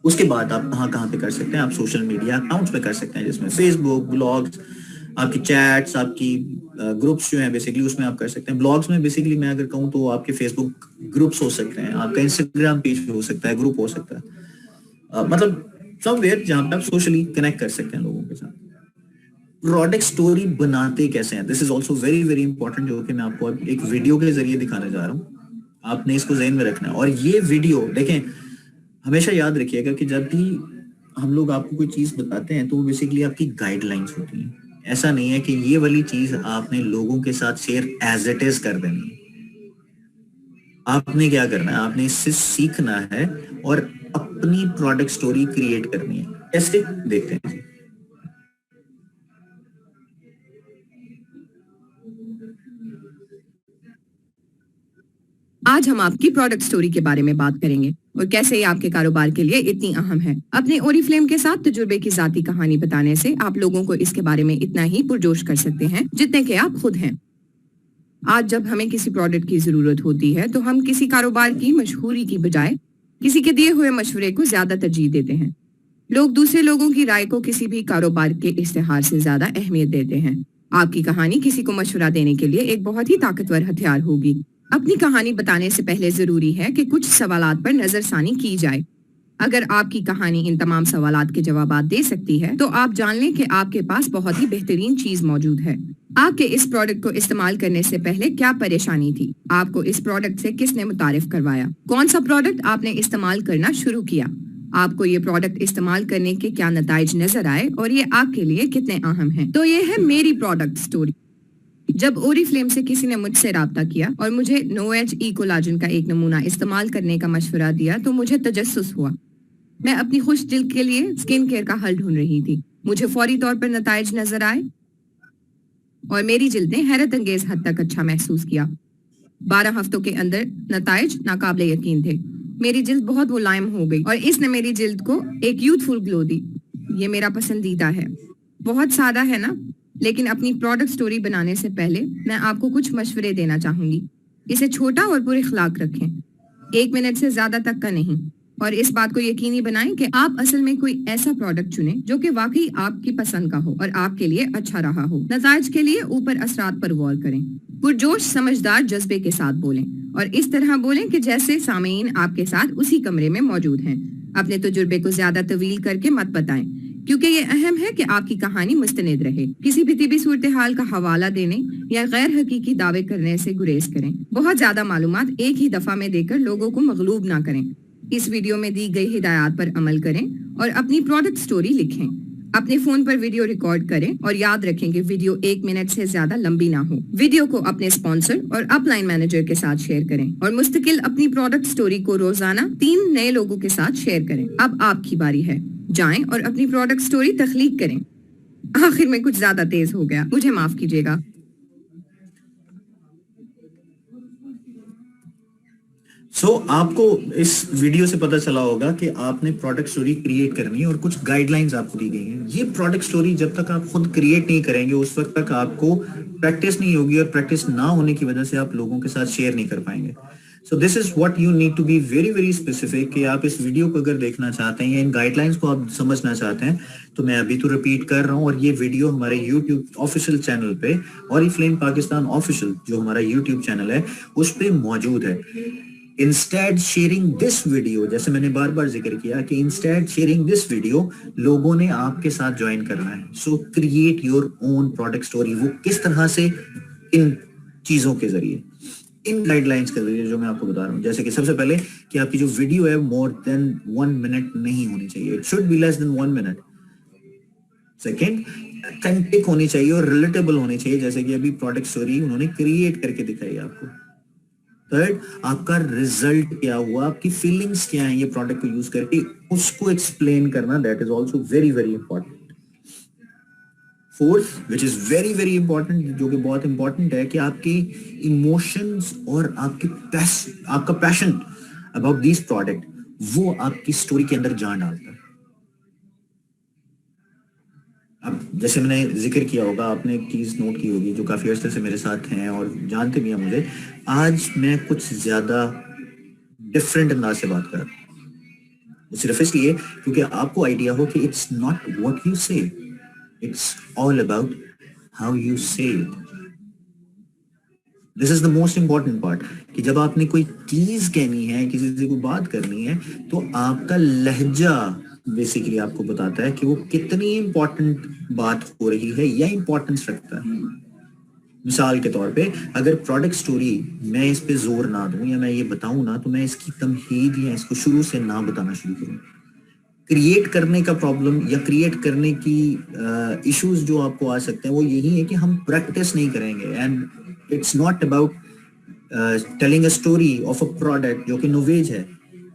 उसके बाद आप कहाँ पे कर सकते हैं, आप सोशल मीडिया अकाउंट्स पे कर सकते हैं, जिसमें फेसबुक, ब्लॉग्स, आपकी चैट्स, आपकी ग्रुप्स जो हैं बेसिकली उसमें आप कर सकते हैं. ब्लॉग्स में बेसिकली मैं अगर कहूँ तो आपके फेसबुक ग्रुप्स हो सकते हैं, आपका इंस्टाग्राम पेज हो सकता है, ग्रुप हो सकता है, मतलब समवेयर जहां पे आप सोशली कनेक्ट कर सकते हैं लोगों के साथ. प्रोडक्ट स्टोरी बनाते कैसे हैं, this is also very very important, जो कि मैं आपको एक वीडियो के जरिए दिखाने जा रहा हूँ. आपने इसको ज़हन में रखना है. और ये वीडियो देखें, हमेशा याद रखिएगा कि जब भी हम लोग आपको कोई चीज बताते हैं तो वो बेसिकली आपकी गाइडलाइंस होती हैं. ऐसा नहीं है कि ये वाली चीज आपने लोगों के साथ शेयर एज इट इज कर देनी है. आपने क्या करना है, आपने इससे सीखना है और अपनी प्रोडक्ट स्टोरी क्रिएट करनी है. कैसे, देखते हैं. आज हम आपकी प्रोडक्ट स्टोरी के बारे में बात करेंगे और कैसे ये आपके कारोबार के लिए इतनी अहम है. अपने ओरिफ्लेम के साथ तजुर्बे की जाती कहानी बताने से आप लोगों को इसके बारे में इतना ही पुरजोश कर सकते हैं जितने के आप खुद हैं. आज जब हमें किसी प्रोडक्ट की जरूरत होती है तो हम किसी कारोबार की मशहूरी की बजाय किसी के दिए हुए मशवरे को ज्यादा तरजीह देते हैं. लोग दूसरे लोगों की राय को किसी भी कारोबार के इश्तिहार से ज्यादा अहमियत देते हैं. आपकी कहानी किसी को मशवरा देने के लिए एक बहुत ही ताकतवर हथियार होगी. अपनी कहानी बताने से पहले जरूरी है कि कुछ सवालात पर नजरसानी की जाए. अगर आपकी कहानी इन तमाम सवालात के जवाबात दे सकती है तो आप जान लें कि आपके पास बहुत ही बेहतरीन चीज मौजूद है. आपके इस प्रोडक्ट को इस्तेमाल करने से पहले क्या परेशानी थी, आपको इस प्रोडक्ट से किसने मुतारिफ करवाया, कौन सा प्रोडक्ट आपने इस्तेमाल करना शुरू किया, आपको ये प्रोडक्ट इस्तेमाल करने के क्या नताइज नजर आए और ये आपके लिए कितने अहम हैं. तो ये है मेरी प्रोडक्ट स्टोरी. जब ओरिफ्लेम से किसी ने मुझसे राब्ता किया और मुझे नो एज ई कोलाजन का एक नमूना इस्तेमाल करने का मशवरा दिया तो मुझे तजस्सुस हुआ. मैं अपनी खुश दिल के लिए स्किन केयर का हल ढूंढ रही थी. मुझे फौरी तौर पर नताइज नजर आए और मेरी जिल्द ने हैरत अंगेज हद तक अच्छा महसूस किया. 12 हफ्तों के अंदर नताइज नाकाबिले यकीन थे. मेरी जिल्द बहुत मुलायम हो गई और इसने मेरी जिल्द को एक यूथफुल ग्लो दी. ये मेरा पसंदीदा है. बहुत सादा है ना, लेकिन अपनी प्रोडक्ट स्टोरी बनाने से पहले मैं आपको कुछ मशवरे देना चाहूंगी. इसे छोटा और पुरअखलाक रखें, 1 मिनट से ज्यादा तक का नहीं, और इस बात को यकीनी बनाएं कि आप असल में कोई ऐसा प्रोडक्ट चुनें जो कि वाकई आपकी पसंद का हो और आपके लिए अच्छा रहा हो. नताइज के लिए ऊपर असरात पर गौर करें. पुरजोश समझदार जज्बे के साथ बोलें और इस तरह बोलें कि जैसे सामीन आपके साथ उसी कमरे में मौजूद हैं. अपने तजुर्बे को ज्यादा तवील करके मत बताएं, क्योंकि ये अहम है कि आपकी कहानी मुस्तनिद रहे. किसी भी तिबी सूरत हाल का हवाला देने या गैर हकीकी दावे करने से गुरेज करें. बहुत ज्यादा मालूमात एक ही दफा में देकर लोगों को मगलूब ना करें. इस वीडियो में दी गई हिदायत पर अमल करें और अपनी प्रोडक्ट स्टोरी लिखें. अपने फोन पर वीडियो रिकॉर्ड करें और याद रखें कि वीडियो 1 मिनट से ज्यादा लंबी ना हो. वीडियो को अपने स्पॉन्सर और अपलाइन मैनेजर के साथ शेयर करें और मुस्तकिल अपनी प्रोडक्ट स्टोरी को रोजाना 3 नए लोगों के साथ शेयर करें. अब आपकी बारी है, जाएं और अपनी प्रोडक्ट स्टोरी तख्लीक करें. आखिर में कुछ ज्यादा तेज हो गया, मुझे माफ कीजिएगा. आपको इस वीडियो से पता चला होगा कि आपने प्रोडक्ट स्टोरी क्रिएट करनी है और कुछ गाइडलाइंस आपको दी गई हैं. ये प्रोडक्ट स्टोरी जब तक आप खुद क्रिएट नहीं करेंगे उस वक्त तक आपको प्रैक्टिस नहीं होगी और प्रैक्टिस ना होने की वजह से आप लोगों के साथ शेयर नहीं कर पाएंगे. So this is what you need to be very very specific कि आप इस वीडियो को अगर देखना चाहते हैं या इन गाइडलाइंस को आप समझना चाहते हैं तो मैं अभी तो रिपीट कर रहा हूँ और ये वीडियो हमारे यूट्यूब ऑफिशियल चैनल पे ओरिफ्लेम पाकिस्तान ऑफिशियल जो हमारा यूट्यूब चैनल है उस पे मौजूद है. इंस्टेड शेयरिंग दिस वीडियो, जैसे मैंने बार बार जिक्र किया कि इंस्टेड शेयरिंग दिस वीडियो लोगों ने आपके साथ ज्वाइन करना है. सो create your own product story. वो किस तरह से, इन चीजों के जरिए. इन गाइडलाइंस कर दीजिए जो मैं आपको बता रहा हूँ। जैसे कि सबसे पहले कि आपकी जो वीडियो है मोर देन 1 मिनट नहीं होनी चाहिए, it should be less than 1 minute. Second, authentic होनी चाहिए और रिलेटेबल होनी चाहिए, जैसे कि अभी प्रोडक्ट स्टोरी उन्होंने क्रिएट करके दिखाई आपको। थर्ड, आपका रिजल्ट क्या हुआ, आपकी फीलिंग्स क्या है ये प्रोडक्ट को यूज करके, उसको एक्सप्लेन करना, that is also very very important. Fourth, which is very very important, जो कि बहुत इंपॉर्टेंट है, कि आपके इमोशंस और आपका पैशन अबाउट दिस प्रोडक्ट वो आपकी स्टोरी के अंदर जान डालता है। अब जैसे मैंने जिक्र किया होगा, आपने एक चीज नोट की होगी, जो काफी अर्से से मेरे साथ हैं और जानते भी हैं मुझे, आज मैं कुछ ज्यादा डिफरेंट अंदाज से बात कर रहा हूँ, सिर्फ इसलिए क्योंकि आपको आइडिया हो कि it's not what you say, it's all about how you say it. This is the most important part, कि जब आपने कोई चीज कहनी है, किसी से कोई बात करनी है, तो आपका लहजा बेसिकली आपको बताता है कि वो कितनी इंपॉर्टेंट बात हो रही है या इंपॉर्टेंस रखता है। मिसाल के तौर पे, अगर प्रोडक्ट स्टोरी मैं इस पे जोर ना दूं या मैं ये बताऊं ना, तो मैं इसकी तमहीद या इसको शुरू से ना बताना शुरू करूं। क्रिएट करने का प्रॉब्लम या क्रिएट करने की इश्यूज जो आपको आ सकते हैं वो यही है कि हम प्रैक्टिस नहीं करेंगे। And it's not about telling a story of a product जो कि नोवेज है।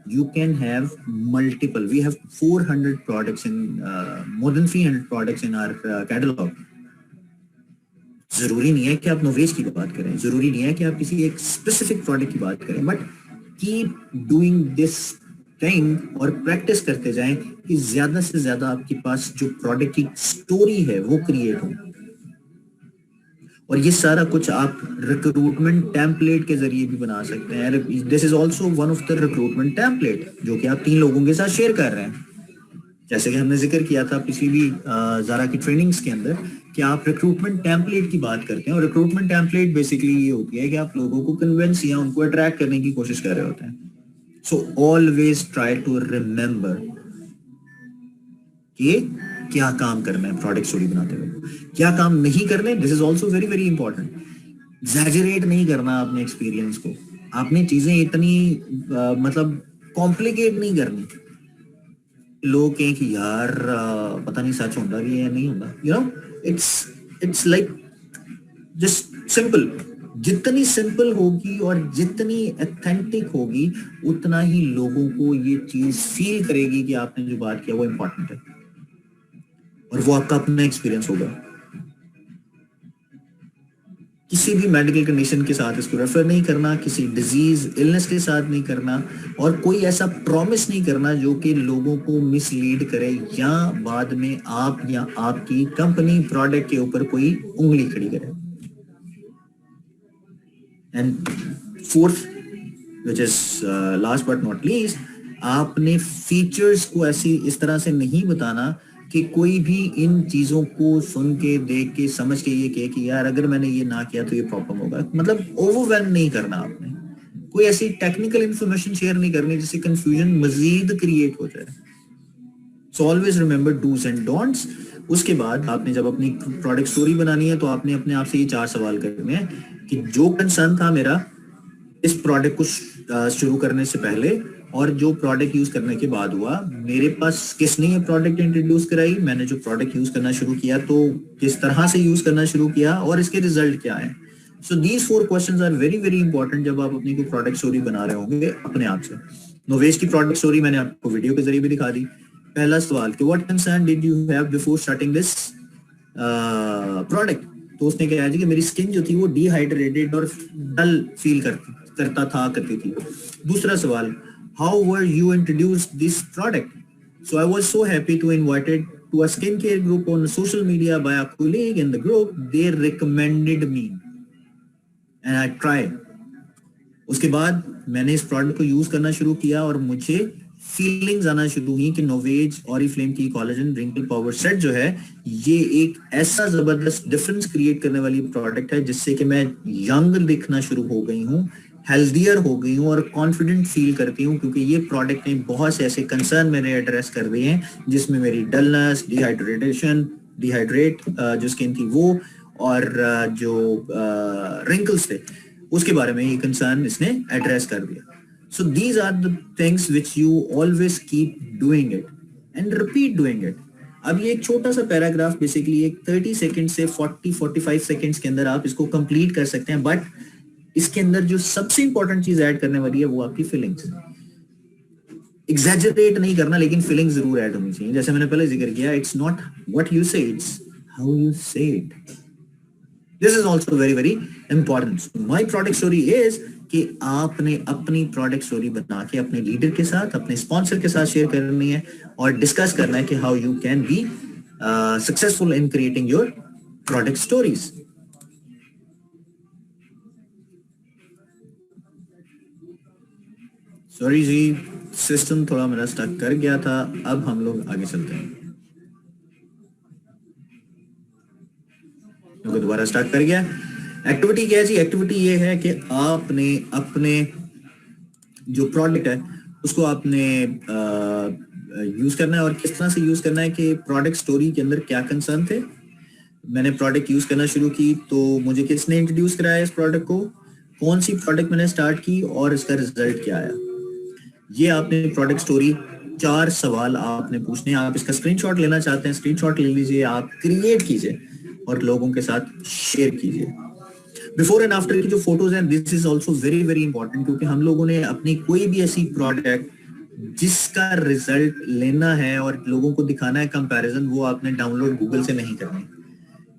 You can have multiple. We have 400 products in more than 300 products in our catalog. जरूरी नहीं है कि आप नोवेज की बात करें, जरूरी नहीं है कि आप किसी एक स्पेसिफिक प्रोडक्ट की बात करें, but keep doing this thing और प्रैक्टिस करते जाएं कि ज्यादा से ज्यादा आपके पास जो प्रोडक्ट की स्टोरी है वो क्रिएट हो। और ये सारा कुछ आप रिक्रूटमेंट टेम्पलेट के जरिए भी बना सकते हैं। This is also one of the recruitment template जो कि आप 3 लोगों के साथ शेयर कर रहे हैं। जैसे कि हमने जिक्र किया था पिछली भी ज़ारा की ट्रेनिंग्स के अंदर कि आप रिक्रूटमेंट टेम्पलेट की बात करते हैं, और रिक्रूटमेंट टेम्पलेट बेसिकली ये होती है कि आप लोगों को कन्विंस या उनको अट्रैक्ट करने की कोशिश कर रहे होते हैं। So always try to remember कि क्या काम करना है प्रोडक्ट स्टोरी बनाते हुए, क्या काम नहीं करने। This is also very very important. Exaggerate नहीं करना अपने एक्सपीरियंस को, आपने चीजें इतनी मतलब कॉम्प्लिकेट नहीं करनी। लोग कहें कि यार पता नहीं सच होगा भी या नहीं होगा, you know, it's like just simple. जितनी सिंपल होगी और जितनी ऑथेंटिक होगी, उतना ही लोगों को ये चीज फील करेगी कि आपने जो बात किया वो इंपॉर्टेंट है, और वो आपका अपना एक्सपीरियंस होगा। किसी भी मेडिकल कंडीशन के साथ इसको रेफर नहीं करना, किसी डिजीज इलनेस के साथ नहीं करना, और कोई ऐसा प्रॉमिस नहीं करना जो कि लोगों को मिसलीड करे या बाद में आप या आपकी कंपनी प्रोडक्ट के ऊपर कोई उंगली खड़ी करे। And fourth, which is last but not least, आपने फीचर्स को ऐसी इस तरह से नहीं बताना कि कोई भी इन चीजों को सुन के, देख के, समझ के ये कहे कि यार अगर मैंने ये ना किया तो ये प्रॉब्लम होगा। मतलब ओवरवेल्म नहीं करना आपने, कोई ऐसी टेक्निकल इंफॉर्मेशन शेयर नहीं करनी जिससे कंफ्यूजन मजीद क्रिएट हो जाए। So always remember do's and don'ts. उसके बाद आपने जब अपनी प्रोडक्ट स्टोरी बनानी है तो आपने अपने आप से ये 4 सवाल करने हैं कि जो कंसर्न था मेरा इस प्रोडक्ट को शुरू करने से पहले और जो प्रोडक्ट यूज करने के बाद हुआ, मेरे पास किसने ये प्रोडक्ट इंट्रोड्यूस कराई, मैंने जो प्रोडक्ट यूज करना शुरू किया तो किस तरह से यूज करना शुरू किया, और इसके रिजल्ट क्या है। So these 4 questions are very very important जब आप अपनी कोई प्रोडक्ट स्टोरी बना रहे होंगे अपने आप से। नोवेज की प्रोडक्ट स्टोरी मैंने आपको वीडियो के जरिए भी दिखा दी। पहला सवाल कि what concern did you have before starting this product, तो उसने कहा जी कि मेरी स्किन जो थी वो डिहाइड्रेटेड और डल फील करती थी। दूसरा सवाल, how were you introduced this product? So I was so happy to invited to a skincare group on social media by a colleague in the group. They recommended me and I tried. उसके बाद मैंने इस product को use करना शुरू किया और मुझे फीलिंग्स आना शुरू हुई कि नोवेज ऑरिफ्लेम की कोलेजन रिंकल पावर सेट जो है ये एक ऐसा जबरदस्त डिफरेंस क्रिएट करने वाली प्रोडक्ट है जिससे कि मैं यंग दिखना शुरू हो गई हूँ, हेल्दियर हो गई हूँ और कॉन्फिडेंट फील करती हूँ, क्योंकि ये प्रोडक्ट ने बहुत से ऐसे कंसर्न मैंने एड्रेस कर दिए हैं जिसमें मेरी डलनेस, डिहाइड्रेट जो स्किन थी वो, और जो रिंकल्स थे उसके बारे में ये कंसर्न इसने एड्रेस कर दिया. So these are the things which you always keep doing it and repeat doing it. अब ये एक छोटा सा पैराग्राफ बेसिकली एक 30 सेकंड से 40-45 सेकंड्स के अंदर आप इसको कंप्लीट कर सकते हैं, बट इसके अंदर जो सबसे इंपॉर्टेंट चीज ऐड करने वाली है वो आपकी फीलिंग्स. एग्जैजरेट नहीं करना, लेकिन फीलिंग जरूर ऐड होनी चाहिए. जैसे मैंने पहले जिक्र किया, it's not what you say, it's how you say it. This is also very very important. My product story is कि आपने अपनी प्रोडक्ट स्टोरी बना के अपने लीडर के साथ, अपने स्पॉन्सर के साथ शेयर करनी है और डिस्कस करना है कि how you can be successful in creating your product stories. Sorry जी, सिस्टम थोड़ा मेरा स्टक कर गया था. अब हम लोग आगे चलते हैं. दोबारा स्टार्ट कर गया. एक्टिविटी क्या है जी? एक्टिविटी ये है कि आपने अपने जो प्रोडक्ट है उसको आपने यूज करना है. और किस तरह से यूज करना है कि प्रोडक्ट स्टोरी के अंदर क्या कंसर्न थे. मैंने प्रोडक्ट यूज करना शुरू की तो मुझे किसने इंट्रोड्यूस कराया इस प्रोडक्ट को, कौन सी प्रोडक्ट मैंने स्टार्ट की और इसका रिजल्ट क्या आया. ये आपने प्रोडक्ट स्टोरी 4 सवाल आपने पूछने हैं. आप इसका स्क्रीनशॉट लेना चाहते हैं, स्क्रीनशॉट ले लीजिए, आप क्रिएट कीजिए और लोगों के साथ शेयर कीजिए. बिफोर एंड आफ्टर की जो फोटोज हैं, this is also very very important, क्योंकि हम लोगों ने अपनी कोई भी ऐसी प्रोडक्ट जिसका रिजल्ट लेना है और लोगों को दिखाना है कंपैरिजन, वो आपने डाउनलोड गूगल से नहीं करनी.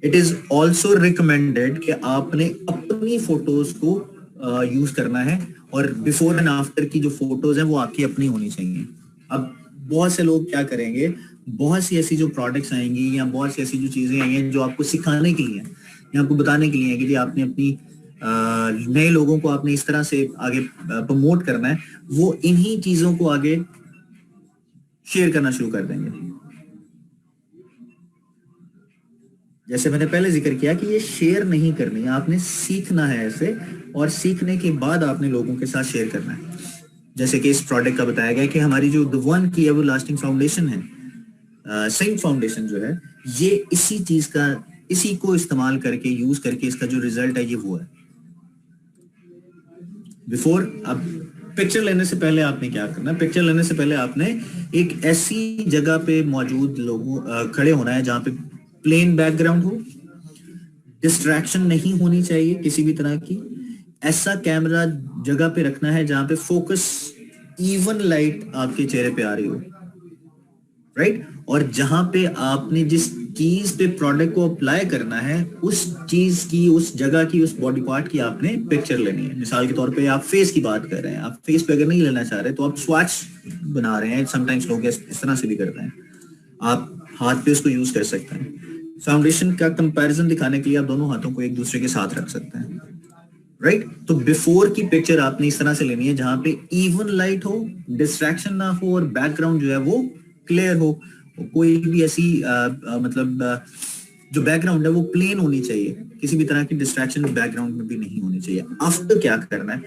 इट इज ऑल्सो रिकमेंडेड कि आपने अपनी फोटोज को यूज करना है और बिफोर एंड आफ्टर की जो फोटोज हैं वो आपकी अपनी होनी चाहिए. अब बहुत से लोग क्या करेंगे, बहुत सी ऐसी जो प्रोडक्ट्स आएंगी या बहुत सी ऐसी जो चीजें आई हैं जो आपको सिखाने के लिए या आपको बताने के लिए है कि जी आपने अपनी नए लोगों को आपने इस तरह से आगे प्रमोट करना है, वो इन्हीं चीजों को आगे शेयर करना शुरू कर देंगे. जैसे मैंने पहले जिक्र किया कि ये शेयर नहीं करनी है, आपने सीखना है ऐसे, और सीखने के बाद आपने लोगों के साथ शेयर करना है. जैसे कि इस प्रोडक्ट का बताया गया कि हमारी जो द वन की एवरलास्टिंग फाउंडेशन है, सेंट फाउंडेशन जो है, ये इसी चीज का, इसी को इस्तेमाल करके, यूज करके इसका जो रिजल्ट है ये वो है. बिफोर, अब पिक्चर लेने से पहले आपने क्या करना है? पिक्चर लेने से पहले आपने एक ऐसी जगह पे मौजूद लोगों खड़े होना है जहां पे प्लेन बैकग्राउंड हो, डिस्ट्रैक्शन नहीं होनी चाहिए किसी भी तरह की. ऐसा कैमरा जगह पे रखना है जहां पे फोकस, इवन लाइट आपके चेहरे पे आ रही हो, राइट. और जहां पे आपने जिस चीज पे प्रोडक्ट को अप्लाई करना है, उस चीज की, उस जगह की, उस बॉडी पार्ट की आपने पिक्चर लेनी है. मिसाल के तौर पे आप फेस की बात कर रहे हैं, आप फेस पे अगर नहीं लेना चाह रहे तो आप स्वैच बना रहे हैं, समटाइम्स लोग इस तरह से भी करते हैं, आप हाथ पे उसको यूज कर सकते हैं. फाउंडेशन का कंपैरिजन दिखाने के लिए आप दोनों हाथों को एक दूसरे के साथ रख सकते हैं, राइट. तो बिफोर की पिक्चर आपने इस तरह से लेनी है जहां पे इवन लाइट हो, डिस्ट्रैक्शन ना हो और बैकग्राउंड जो है वो क्लियर हो. कोई भी ऐसी मतलब जो बैकग्राउंड है वो प्लेन होनी चाहिए, किसी भी तरह की डिस्ट्रैक्शन बैकग्राउंड में भी नहीं होनी चाहिए. आफ्टर क्या करना है,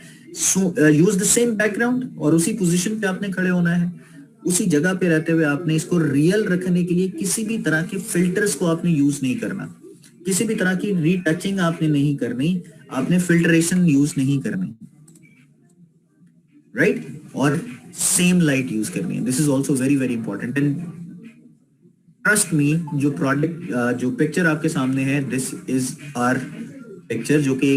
यूज द सेम बैकग्राउंड और उसी पोजीशन पे आपने खड़े होना है. उसी जगह पे रहते हुए आपने इसको रियल रखने के लिए किसी भी तरह के फिल्टर्स को आपने यूज नहीं करना, किसी भी तरह की रीटचिंग आपने नहीं करनी, आपने फिल्टरेशन यूज नहीं करनी, राइट. और सेम लाइट यूज करनी है. This is also very very important. And trust me, जो प्रोडक्ट, जो पिक्चर आपके सामने है, दिस इज आवर पिक्चर जो कि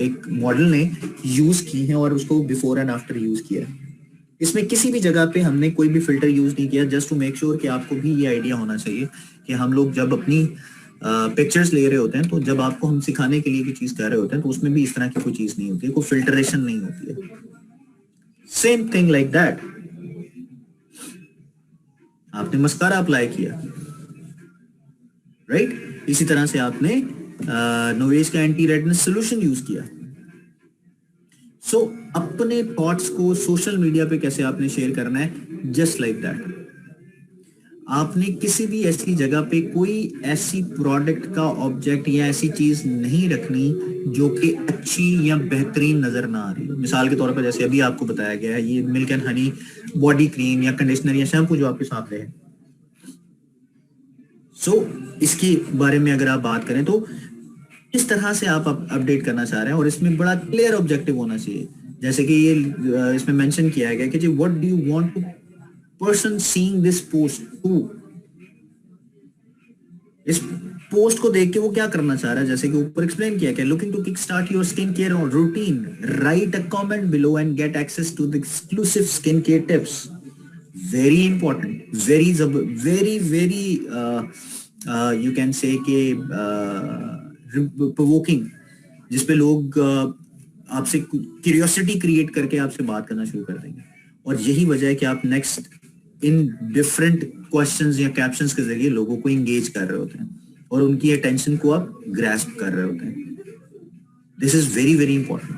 एक मॉडल ने यूज की है और उसको बिफोर एंड आफ्टर यूज किया है. इसमें किसी भी जगह पे हमने कोई भी फिल्टर यूज नहीं किया, जस्ट टू मेक श्योर कि आपको भी ये आइडिया होना चाहिए कि हम लोग जब अपनी पिक्चर्स ले रहे होते हैं, तो जब आपको हम सिखाने के लिए कोई चीज कर रहे होते हैं तो उसमें भी इस तरह की कोई चीज नहीं होती है, कोई फिल्टरेशन नहीं होती है. Same thing like that. आपने मस्कारा अप्लाई किया, राइट. इसी तरह से आपने नोवेज का एंटी रेडनेस सोल्यूशन यूज किया. सो अपने थॉट्स को सोशल मीडिया पे कैसे आपने शेयर करना है, जस्ट लाइक दैट. आपने किसी भी ऐसी जगह पे कोई ऐसी प्रोडक्ट का ऑब्जेक्ट या ऐसी चीज नहीं रखनी जो कि अच्छी या बेहतरीन नजर ना आ रही हो. मिसाल के तौर पर जैसे अभी आपको बताया गया है, ये milk and honey body cream या कंडीशनर या शैम्पू जो आपके सामने है. सो इसके बारे में अगर आप बात करें तो किस तरह से आप अपडेट करना चाह रहे हैं, और इसमें बड़ा क्लियर ऑब्जेक्टिव होना चाहिए। जैसे कि ये इसमें मेंशन किया गया कि जी what do you want to person seeing this post to, इस पोस्ट को देख के वो क्या करना चाह रहा है। जैसे कि ऊपर एक्सप्लेन किया गया, looking to kick start your skin care routine, write a comment below and get access to the exclusive skin care tips. Very important, very you can say के प्रोवोकिंग, जिसपे लोग आपसे क्यूरियोसिटी क्रिएट करके आपसे बात करना शुरू कर देंगे। और यही वजह है कि आप नेक्स्ट इन डिफरेंट क्वेश्चंस या कैप्शंस के जरिए लोगों को एंगेज कर रहे होते हैं और उनकी अटेंशन को आप ग्रैस्प कर रहे होते हैं। This is very important.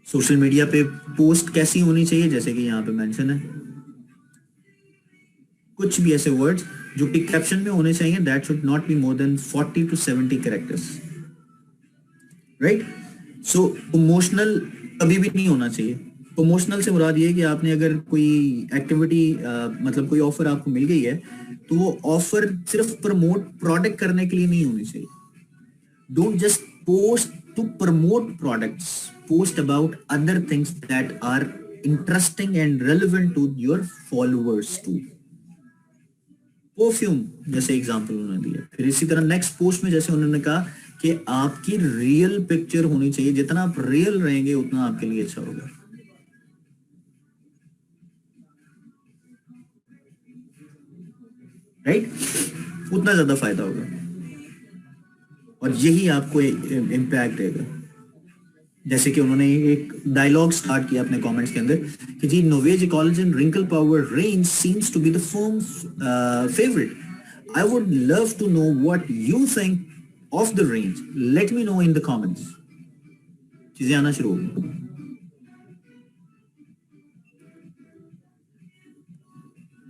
Social media पे पोस्ट कैसी होनी चाहिए, जैसे कि यहाँ पे मेंशन है, कुछ भी ऐसे वर्ड्स जो कि कैप्शन में होने चाहिए, that should not be more than 40 to 70 characters, right. So emotional कभी भी नहीं होना चाहिए। प्रमोशनल से मुराद ये है कि आपने अगर कोई एक्टिविटी मतलब कोई ऑफर आपको मिल गई है, तो वो ऑफर सिर्फ प्रमोट प्रोडक्ट करने के लिए नहीं होनी चाहिए। Don't just post to promote products, post about other things that are interesting and relevant to your followers too. Perfume जैसे एग्जांपल उन्होंने दिया। फिर इसी तरह नेक्स्ट पोस्ट में जैसे उन्होंने कहा कि आपकी रियल पिक्चर होनी चाहिए, जितना आप रियल रहेंगे उतना आपके लिए अच्छा होगा, राइट, उतना ज्यादा फायदा होगा और यही आपको इम्पैक्ट देगा। जैसे कि उन्होंने एक डायलॉग स्टार्ट किया अपने कमेंट्स के अंदर कि जी Novage collagen wrinkle power range seems to be the firm favourite. I would love to know what you think of the range, let me know in the comments. चीजें आना शुरू हो गई।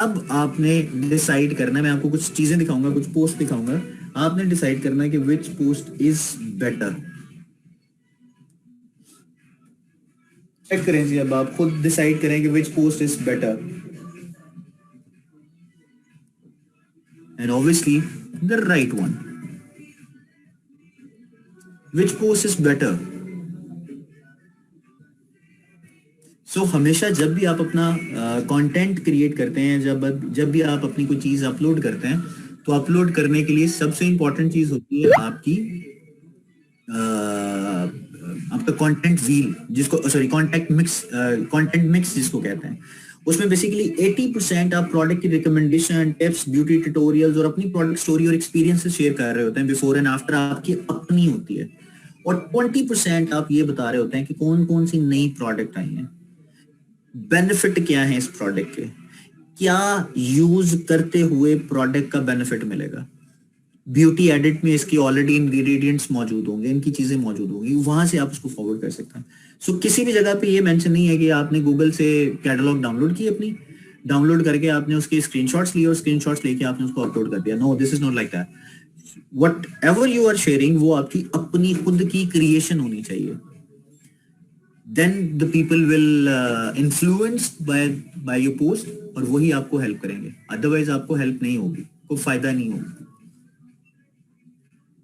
अब आपने डिसाइड करना है, मैं आपको कुछ चीजें दिखाऊंगा, कुछ पोस्ट दिखाऊंगा, आपने डिसाइड करना है कि which post is better. Check करें जी, अब आप खुद डिसाइड करें कि which post is better, and obviously the right one. Which post is better. So हमेशा जब भी आप अपना कंटेंट क्रिएट करते हैं, जब भी आप अपनी कोई चीज अपलोड करते हैं, तो अपलोड करने के लिए सबसे इंपॉर्टेंट चीज होती है आपकी आपका कंटेंट व्हील, जिसको सॉरी कंटेंट मिक्स जिसको कहते हैं। उसमें बेसिकली 80% आप प्रोडक्ट की रिकमेंडेशन, टिप्स, ब्यूटी ट्यूटोरियल्स और अपनी प्रोडक्ट स्टोरी और एक्सपीरियंसेस शेयर कर रहे होते हैं, बिफोर एंड आफ्टर आपकी अपनी होती है, और 20% आप ये बता रहे होते हैं कि कौन कौन सी नई प्रोडक्ट आई हैं, बेनिफिट क्या है इस प्रोडक्ट के, क्या यूज करते हुए प्रोडक्ट का बेनिफिट मिलेगा। ब्यूटी एडिट में इसकी ऑलरेडी इंग्रेडिएंट्स मौजूद होंगे, इनकी चीजें मौजूद होंगी, वहां से आप उसको फॉरवर्ड कर सकते हैं। सो किसी भी जगह पे ये मेंशन नहीं है कि आपने गूगल से कैटलॉग डाउनलोड की, अपनी डाउनलोड करके आपने उसके स्क्रीनशॉट्स लिए और स्क्रीनशॉट्स लेके आपने उसको अपलोड कर दिया। No, this is not like that. Whatever you are sharing वो आपकी अपनी खुद की क्रिएशन होनी चाहिए। Then the people will influenced by your post और वही आपको हेल्प करेंगे, अदरवाइज आपको हेल्प नहीं होगी, कोई फायदा नहीं होगा,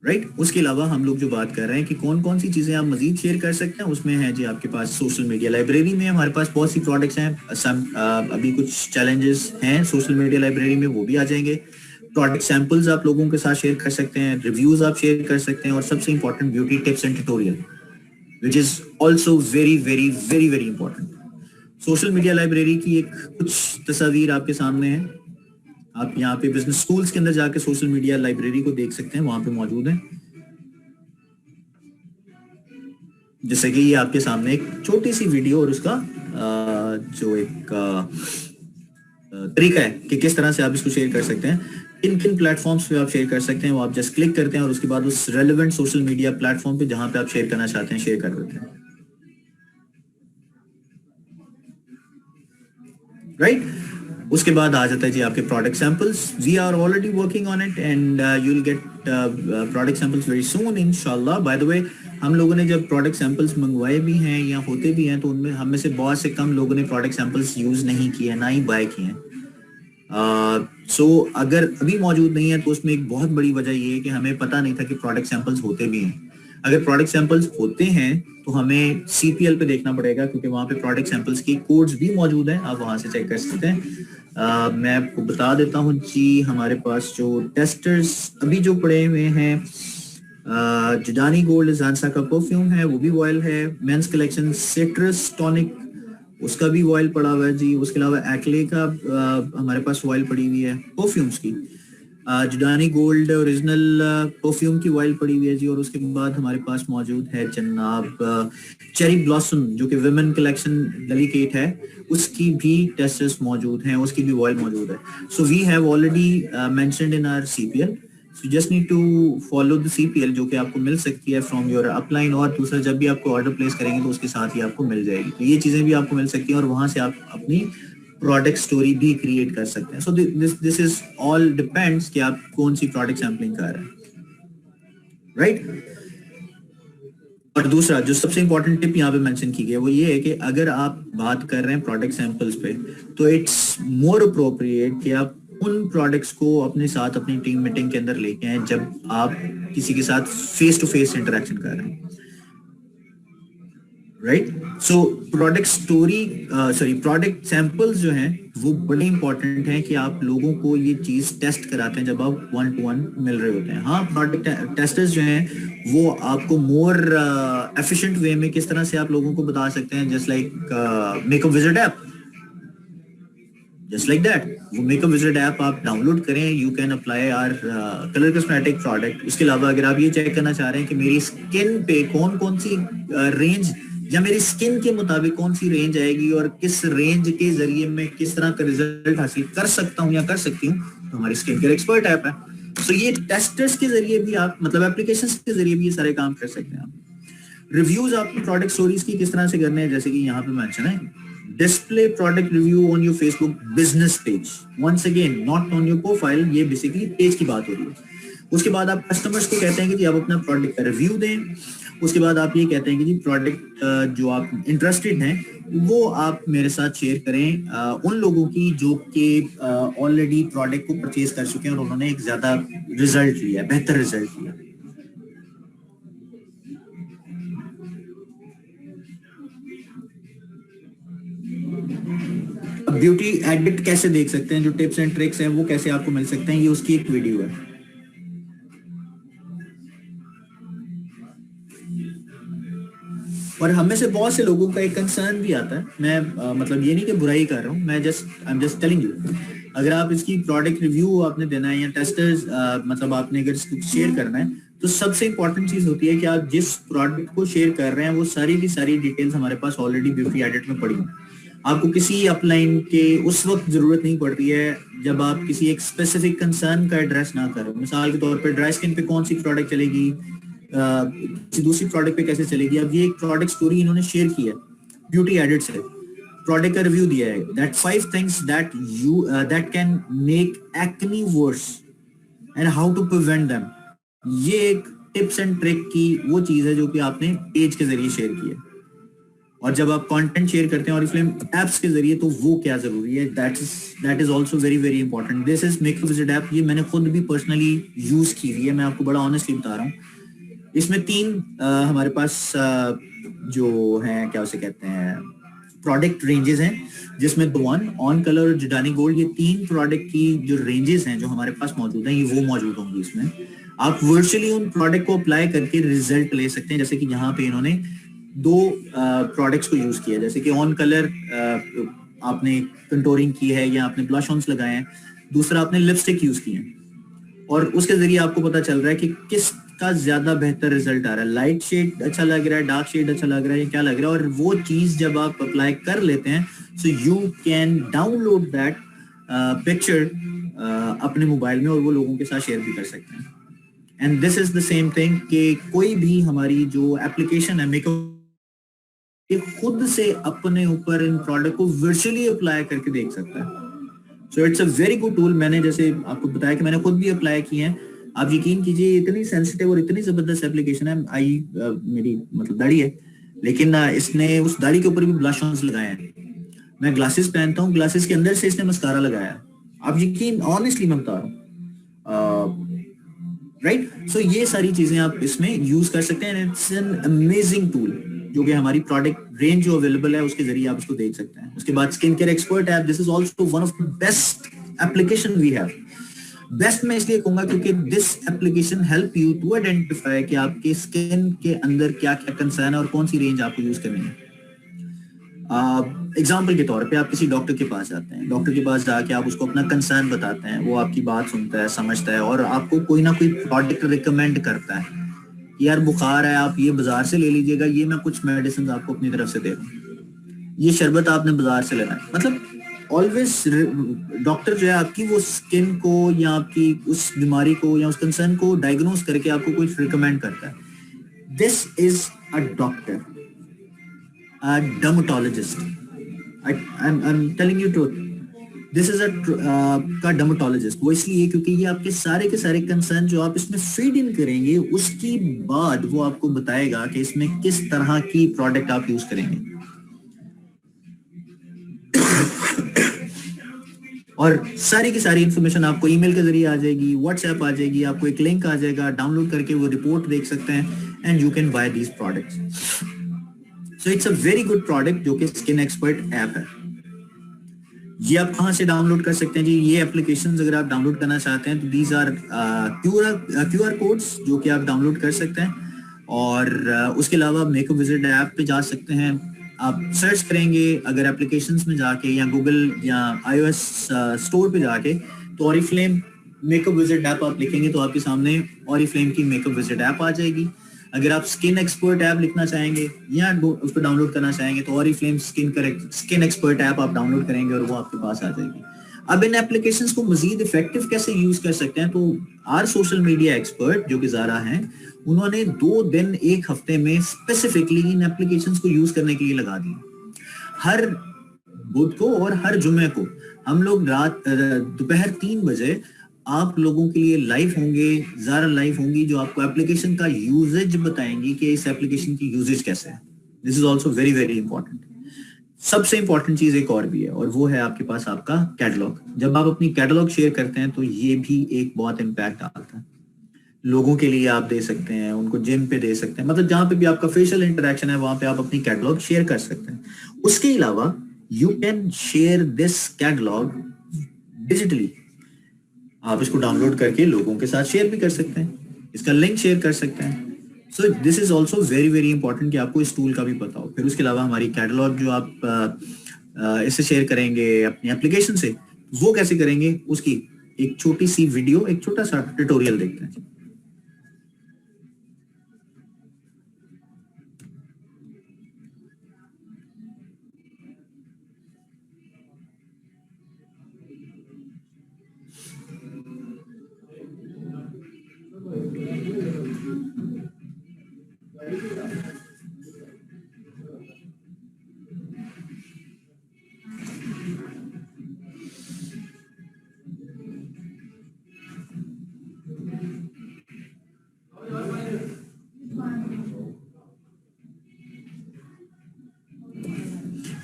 राइट। उसके अलावा हम लोग जो बात कर रहे हैं कि कौन कौन सी चीजें आप मजीद शेयर कर सकते हैं, उसमें है जी आपके पास सोशल मीडिया लाइब्रेरी में हमारे पास बहुत सी प्रोडक्ट्स हैं। अभी कुछ चैलेंजेस हैं सोशल मीडिया लाइब्रेरी में, वो भी आ जाएंगे। प्रोडक्ट सैंपल्स आप लोगों के साथ शेयर कर सकते हैं, रिव्यूज आप शेयर कर सकते हैं, और सबसे important beauty tips and tutorial, which is also very important। Social media library की एक कुछ तस्वीर आपके सामने है। आप यहाँ पे बिजनेस स्कूल्स के अंदर जाके सोशल मीडिया लाइब्रेरी को देख सकते हैं, वहां पे मौजूद है। जैसे कि ये आपके सामने एक छोटी सी वीडियो और उसका जो एक तरीका है कि किस तरह से आप इसको शेयर कर सकते हैं, किन किन प्लेटफॉर्म्स पे आप शेयर कर सकते हैं, वो आप जस्ट क्लिक करते हैं और उसके बाद उस रेलेवेंट सोशल मीडिया प्लेटफॉर्म पे जहां पे आप शेयर करना चाहते हैं शेयर कर देते हैं, राइट। उसके बाद आ जाता है जी आपके product samples. We are already working on it and you will get product samples very soon इंशाल्लाह। बाय द वे, हम लोगों ने जब प्रोडक्ट सैंपल्स मंगवाए भी हैं या होते भी हैं, तो उनमें हम में से बहुत से कम लोगों ने प्रोडक्ट सैंपल्स यूज नहीं किए, ना ही बाय किए हैं। अगर अभी मौजूद नहीं है तो उसमें एक बहुत बड़ी वजह ये है कि हमें पता नहीं था कि प्रोडक्ट सैंपल्स होते भी हैं। अगर प्रोडक्ट सैंपल्स होते हैं तो हमें सीपीएल पे देखना पड़ेगा, क्योंकि वहाँ पे प्रोडक्ट सैंपल्स की कोड्स भी मौजूद हैं, आप वहाँ से चेक कर सकते हैं। मैं आपको बता देता हूँ जी, हमारे पास जो टेस्टर्स अभी जो पड़े हुए हैं, जिडानी गोल्ड ज़ांसा का परफ्यूम है, वो भी वॉयल है। मेंस कलेक्शन सिट्रस टॉनिक, उसका भी वॉयल पड़ा हुआ है जी। उसके अलावा एक्ले का हमारे पास वॉयल पड़ी हुई है परफ्यूम्स की। जिडानी गोल्ड ओरिजिनल परफ्यूम की वॉयल पड़ी हुई है जी। और उसके बाद हमारे पास मौजूद है जनाब चेरी ब्लॉसम, जो कि विमेन कलेक्शन डेलिकेट है, उसकी भी टेस्टर्स मौजूद हैं, उसकी भी वॉयल मौजूद है। So we have already mentioned in our CPL, so just need to follow the CPL, जो कि आपको मिल सकती है फ्रॉम योर अपलाइन। और दूसरा, जब भी आपको ऑर्डर प्लेस करेंगे तो उसके साथ ही आपको मिल जाएगी। तो ये चीजें भी आपको मिल सकती हैं और वहां से आप अपनी प्रोडक्ट स्टोरी भी क्रिएट कर सकते हैं। सो दिस इज ऑल डिपेंड्स कि आप कौन सी प्रोडक्ट सैम्पलिंग कर रहे हैं, राइट। और दूसरा जो सबसे इंपॉर्टेंट टिप यहाँ पे मेंशन की गई है वो ये है कि अगर आप बात कर रहे हैं प्रोडक्ट सैंपल्स पे, तो इट्स मोर अप्रोप्रिएट कि आप उन प्रोडक्ट्स को अपने साथ अपनी टीम मीटिंग के अंदर लेके आए जब आप किसी के साथ फेस टू फेस इंटरेक्शन कर रहे हैं, राइट। सो प्रोडक्ट सैंपल्स जो हैं वो बड़े इंपॉर्टेंट हैं कि आप लोगों को ये चीज टेस्ट कराते हैं जब आप 1-to-1 मिल रहे होते हैं। हाँ, प्रोडक्ट टेस्टर्स जो हैं वो आपको मोर एफिशिएंट वे में किस तरह से आप लोगों को बता सकते हैं, just like makeup visit app, just like that. वो मेकअप विजिट ऐप आप डाउनलोड करें, you can apply our colour cosmetic product. उसके अलावा अगर आप ये चेक करना चाह रहे हैं कि मेरी स्किन पे कौन कौन सी रेंज या मेरी स्किन के मुताबिक कौन सी रेंज आएगी और किस रेंज के जरिए मैं किस तरह का रिजल्ट हासिल कर सकता हूँ या कर सकती हूँ, तो हमारी स्किन केयर एक्सपर्ट ऐप है। सो ये टेस्टर्स के जरिए भी आप, मतलब एप्लीकेशंस के जरिए भी ये सारे काम कर सकते हैं आप। रिव्यूज आपकी प्रोडक्ट स्टोरीज की किस तरह से करने हैं, जैसे कि यहाँ पे मेंशन है, display product review on your Facebook business page, once again not on your profile, ये बेसिकली पेज की बात हो रही है। उसके बाद आप कस्टमर्स को कहते हैं कि जी आप अपना प्रोडक्ट का रिव्यू दें। उसके बाद आप ये कहते हैं कि जी प्रोडक्ट जो आप इंटरेस्टेड हैं वो आप मेरे साथ शेयर करें उन लोगों की जो कि ऑलरेडी प्रोडक्ट को परचेज कर चुके हैं और उन्होंने एक ज्यादा रिजल्ट लिया, बेहतर रिजल्ट लिया। ब्यूटी एडिट कैसे देख सकते हैं, जो टिप्स एंड ट्रिक्स हैं वो कैसे आपको मिल सकते हैं, ये उसकी एक वीडियो है। और हमें से बहुत से लोगों का एक कंसर्न भी आता है, मैं मतलब ये नहीं कि बुराई कर रहा हूँ, मैं I am just telling you, अगर आप इसकी प्रोडक्ट रिव्यू आपने देना है या टेस्टर्स मतलब आपने अगर इसको शेयर करना है, तो सबसे इंपॉर्टेंट चीज होती है कि आप जिस प्रोडक्ट को शेयर कर रहे हैं वो सारी की सारी डिटेल्स हमारे पास ऑलरेडी ब्यूटी एडिट में पड़ी हैं। आपको किसी अपलाइन के उस वक्त जरूरत नहीं पड़ती है जब आप किसी एक स्पेसिफिक कंसर्न का एड्रेस ना करें। मिसाल के तौर पर ड्राई स्किन पे कौन सी प्रोडक्ट चलेगी, दूसरी प्रोडक्ट पे कैसे चलेगी। अब ये एक प्रोडक्ट स्टोरी इन्होंने शेयर की है ब्यूटी एडिट से, प्रोडक्ट का रिव्यू दिया है, that 5 things that you that can make acne worse and how to prevent them. ये एक टिप्स एंड ट्रिक की वो चीज है जो कि आपने पेज के जरिए शेयर की है। और जब आप कंटेंट शेयर करते हैं ऑरिफ्लेम एप्स के जरिए, तो वो क्या जरूरी है, that is also very very important. This is makeup visit app, ये मैंने खुद भी पर्सनली यूज की हुई है, मैं आपको बड़ा ऑनेस्टली बता रहा हूँ। इसमें 3 हमारे पास जो है क्या उसे कहते हैं प्रोडक्ट रेंजेस हैं, जिसमें द वन, ऑन कलर और जिडानी गोल्ड, ये 3 प्रोडक्ट की जो रेंजेस हैं जो हमारे पास मौजूद हैं, ये वो मौजूद होंगी। इसमें आप वर्चुअली उन प्रोडक्ट को अप्लाई करके रिजल्ट ले सकते हैं। जैसे कि यहाँ पे इन्होंने 2 प्रोडक्ट्स को यूज किया, जैसे कि ऑन कलर आपने कंटोरिंग की है या आपने ब्लश ऑन्स लगाए हैं, दूसरा आपने लिपस्टिक यूज की है, और उसके जरिए आपको पता चल रहा है कि किस का ज्यादा बेहतर रिजल्ट आ रहा है, लाइट शेड अच्छा लग रहा है, डार्क शेड अच्छा लग रहा है, या क्या लग रहा है। और वो चीज जब आप अप्लाई कर लेते हैं, so you can download that picture अपने मोबाइल में और वो लोगों के साथ शेयर भी कर सकते हैं। And this is the same thing कि कोई भी हमारी जो एप्लीकेशन है मेकअप, ये खुद से अपने ऊपर इन प्रोडक्ट को वर्चुअली अप्लाई करके देख सकता है। So it's a very good tool. मैंने जैसे आपको बताया कि मैंने खुद भी अप्लाई की है। आप यकीन कीजिए, इतनी सेंसिटिव और इतनी जबरदस्त एप्लीकेशन है। मेरी मतलब दाढ़ी है, लेकिन इसने उस दाढ़ी के ऊपर भी ब्लश ऑन्स लगाए हैं। मैं ग्लासेस पहनता हूँ, ग्लासेस के अंदर से इसने मस्कारा लगाया, आप यकीन ऑनेस्टली मैं बता रहा हूँ, राइट। सो ये सारी चीजें आप इसमें यूज कर सकते हैं। इट्स एन अमेजिंग टूल जो कि हमारी प्रोडक्ट रेंज जो अवेलेबल है उसके जरिए आप इसको देख सकते हैं। उसके बाद skin care expert app, this is also one of the best application we have. Best मैं इसलिए कहूंगा क्योंकि this application help you to identify कि आपके स्किन के अंदर क्या क्या कंसर्न है और कौन सी रेंज आपको यूज करनी है। एग्जाम्पल के तौर पे आप किसी डॉक्टर के पास जाते हैं, डॉक्टर के पास जाके आप उसको अपना कंसर्न बताते हैं, वो आपकी बात सुनता है, समझता है और आपको कोई ना कोई प्रोडक्ट रिकमेंड करता है। यार बुखार है, आप ये बाजार से ले लीजिएगा, ये मैं कुछ मेडिसिन आपको अपनी तरफ से दे रहा हूँ, ये शरबत आपने बाजार से लेना है। मतलब ऑलवेज डॉक्टर जो है आपकी वो स्किन को या आपकी उस बीमारी को या उस कंसर्न को डायग्नोज करके आपको कुछ रिकमेंड करता है। This is a doctor, a dermatologist. I'm telling you truth. This is a dermatologist. वो इसलिए क्योंकि ये आपके सारे के सारे कंसर्न जो आप इसमें फीड इन करेंगे उसके बाद वो आपको बताएगा कि इसमें किस तरह की प्रोडक्ट आप यूज करेंगे। और सारी की सारी इंफॉर्मेशन आपको ईमेल के जरिए आ जाएगी, व्हाट्सएप आ जाएगी, आपको एक लिंक आ जाएगा, डाउनलोड करके वो रिपोर्ट देख सकते हैं and you can buy these products. So it's a very good product जो कि स्किन एक्सपर्ट ऐप है। ये आप कहां से डाउनलोड कर सकते हैं जी? ये एप्लीकेशंस अगर आप डाउनलोड करना चाहते हैं तो दीज आर QR कोड्स जो कि आप डाउनलोड कर सकते हैं। और उसके अलावा मेक अ विजिट ऐप पे जा सकते हैं, आप सर्च करेंगे अगर एप्लीकेशंस में जाके या गूगल या iOS स्टोर पे जाके तो Oriflame make a visit app आप लिखेंगे तो आपके सामने ऑरिफ्लेम की मेक अ विजिट ऐप आ जाएगी। अगर आप स्किन एक्सपर्ट ऐप लिखना चाहेंगे या उसको डाउनलोड करना चाहेंगे तो ऑरिफ्लेम स्किन एक्सपर्ट ऐप आप डाउनलोड करेंगे और वो आपके पास आ जाएगी। अब इन एप्लीकेशंस को मजीद इफेक्टिव कैसे यूज कर सकते हैं, तो आर सोशल मीडिया एक्सपर्ट जो कि ज़ारा हैं, उन्होंने 2 दिन 1 हफ्ते में स्पेसिफिकली इन एप्लीकेशंस को यूज करने के लिए लगा दिए। हर बुध को और हर जुम्मे को हम लोग रात दोपहर 3 बजे आप लोगों के लिए लाइव होंगे, ज़ारा लाइव होंगी जो आपको एप्लीकेशन का यूजेज बताएंगी कि इस एप्लीकेशन की यूजेज कैसे है। This is also very very important. सबसे इंपॉर्टेंट चीज एक और भी है और वो है आपके पास आपका कैटलॉग। जब आप अपनी कैटलॉग शेयर करते हैं तो ये भी एक बहुत इम्पैक्ट डालता है। लोगों के लिए आप दे सकते हैं, उनको जिम पे दे सकते हैं, मतलब जहां पे भी आपका फेशियल इंटरेक्शन है वहां पे आप अपनी कैटलॉग शेयर कर सकते हैं। उसके अलावा you can share this catalogue digitally. आप इसको डाउनलोड करके लोगों के साथ शेयर भी कर सकते हैं, इसका लिंक शेयर कर सकते हैं। सो this is also very very important कि आपको इस टूल का भी पता हो। फिर उसके अलावा हमारी कैटलॉग जो आप इससे शेयर करेंगे अपनी एप्लीकेशन से, वो कैसे करेंगे उसकी एक छोटी सी वीडियो, एक छोटा सा ट्यूटोरियल देखते हैं।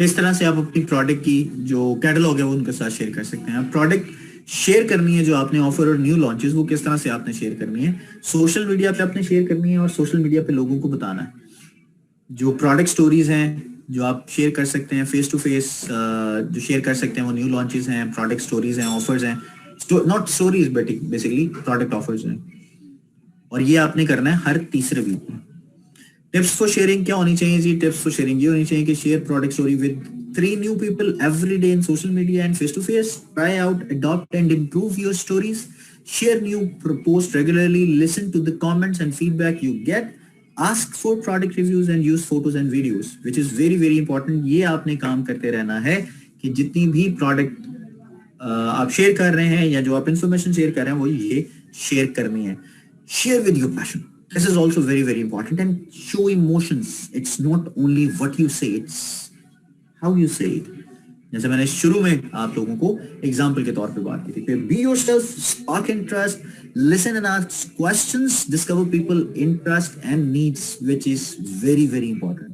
इस तरह से आप अपनी प्रोडक्ट की जो कैटलॉग है वो उनके साथ शेयर कर सकते हैं। आप प्रोडक्ट शेयर करनी है जो आपने ऑफर और न्यू लॉन्चेस, वो किस तरह से आपने शेयर करनी है, सोशल मीडिया पे आपने शेयर करनी है और सोशल मीडिया पे लोगों को बताना है। जो प्रोडक्ट स्टोरीज हैं जो आप शेयर कर सकते हैं फेस टू फेस, जो शेयर कर सकते हैं वो न्यू लॉन्चेस हैं, प्रोडक्ट स्टोरीज हैं, ऑफर्स हैं, not stories but basically product offers हैं। और ये आपने करना है हर तीसरे वीक में। टिप्स फॉर शेयरिंग क्या होनी चाहिए जी? टिप्स फॉर शेयरिंग ये होनी चाहिए कि share product story with 3 new people every day in social media and face to face. Try out, adopt and improve your stories. Share new posts regularly. Listen to the comments and feedback you get. Ask for product reviews and use photos and videos, which is very very important. ये आपने काम करते रहना है कि जितनी भी product आप शेयर कर रहे हैं या जो आप इंफॉर्मेशन शेयर कर रहे हैं वो ये शेयर करनी है। Share with your passion. This is also very very important, and show emotions. It's not only what you say, it's how you say it. जैसे मैंने शुरू में आप लोगों को एग्जाम्पल के तौर पे बात की थी, be yourself, spark interest, listen and ask questions, discover people interest and needs, which is very very important.